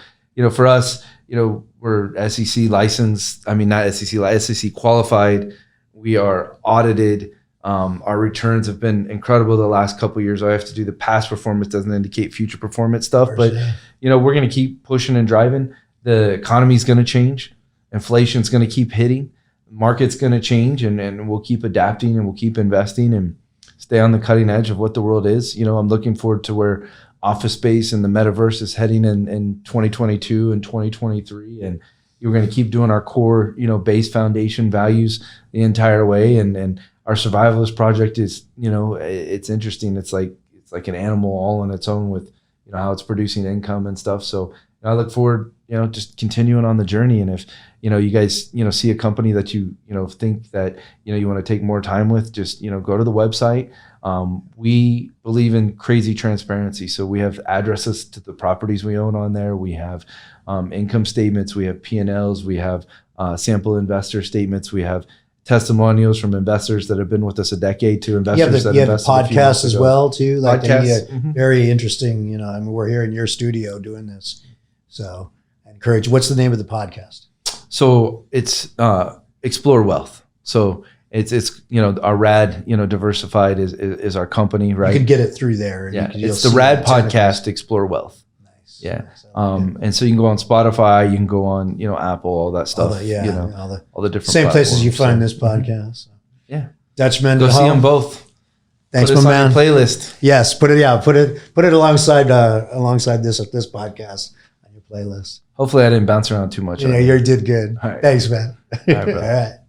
for us, we're SEC licensed. I mean, not SEC qualified. We are audited. Our returns have been incredible the last couple of years. I have to do the past performance doesn't indicate future performance stuff, but we're going to keep pushing and driving. The economy is going to change. Inflation's going to keep hitting. The market's going to change, and we'll keep adapting, and we'll keep investing and stay on the cutting edge of what the world is. I'm looking forward to where office space and the metaverse is heading in 2022 and 2023, and we're going to keep doing our core, base foundation values the entire way, and our Survivalist project is, it's interesting. It's like an animal all on its own with, how it's producing income and stuff. So I look forward, just continuing on the journey. And if, you guys, see a company that you think that, you want to take more time with, just, go to the website. We believe in crazy transparency. So we have addresses to the properties we own on there. We have income statements. We have P&Ls. We have sample investor statements. We have testimonials from investors that have been with us a decade to investors that invested podcasts as well too. Like podcasts. Very interesting. I mean, we're here in your studio doing this, so I encourage. What's the name of the podcast? So it's Explore Wealth. So it's our RADD Diversified is our company, right? You can get it through there. Yeah, it's the RADD Podcast. Explore Wealth. Yeah. And so you can go on Spotify, you can go on, Apple, all that stuff. All the different same places you find this podcast. Yeah. Dutch Mendenhall. Go see them both. Thanks, put my man. On your playlist. Yes, put it alongside this podcast on your playlist. Hopefully I didn't bounce around too much. You did good. All right. Thanks, man. All right, brother. All right.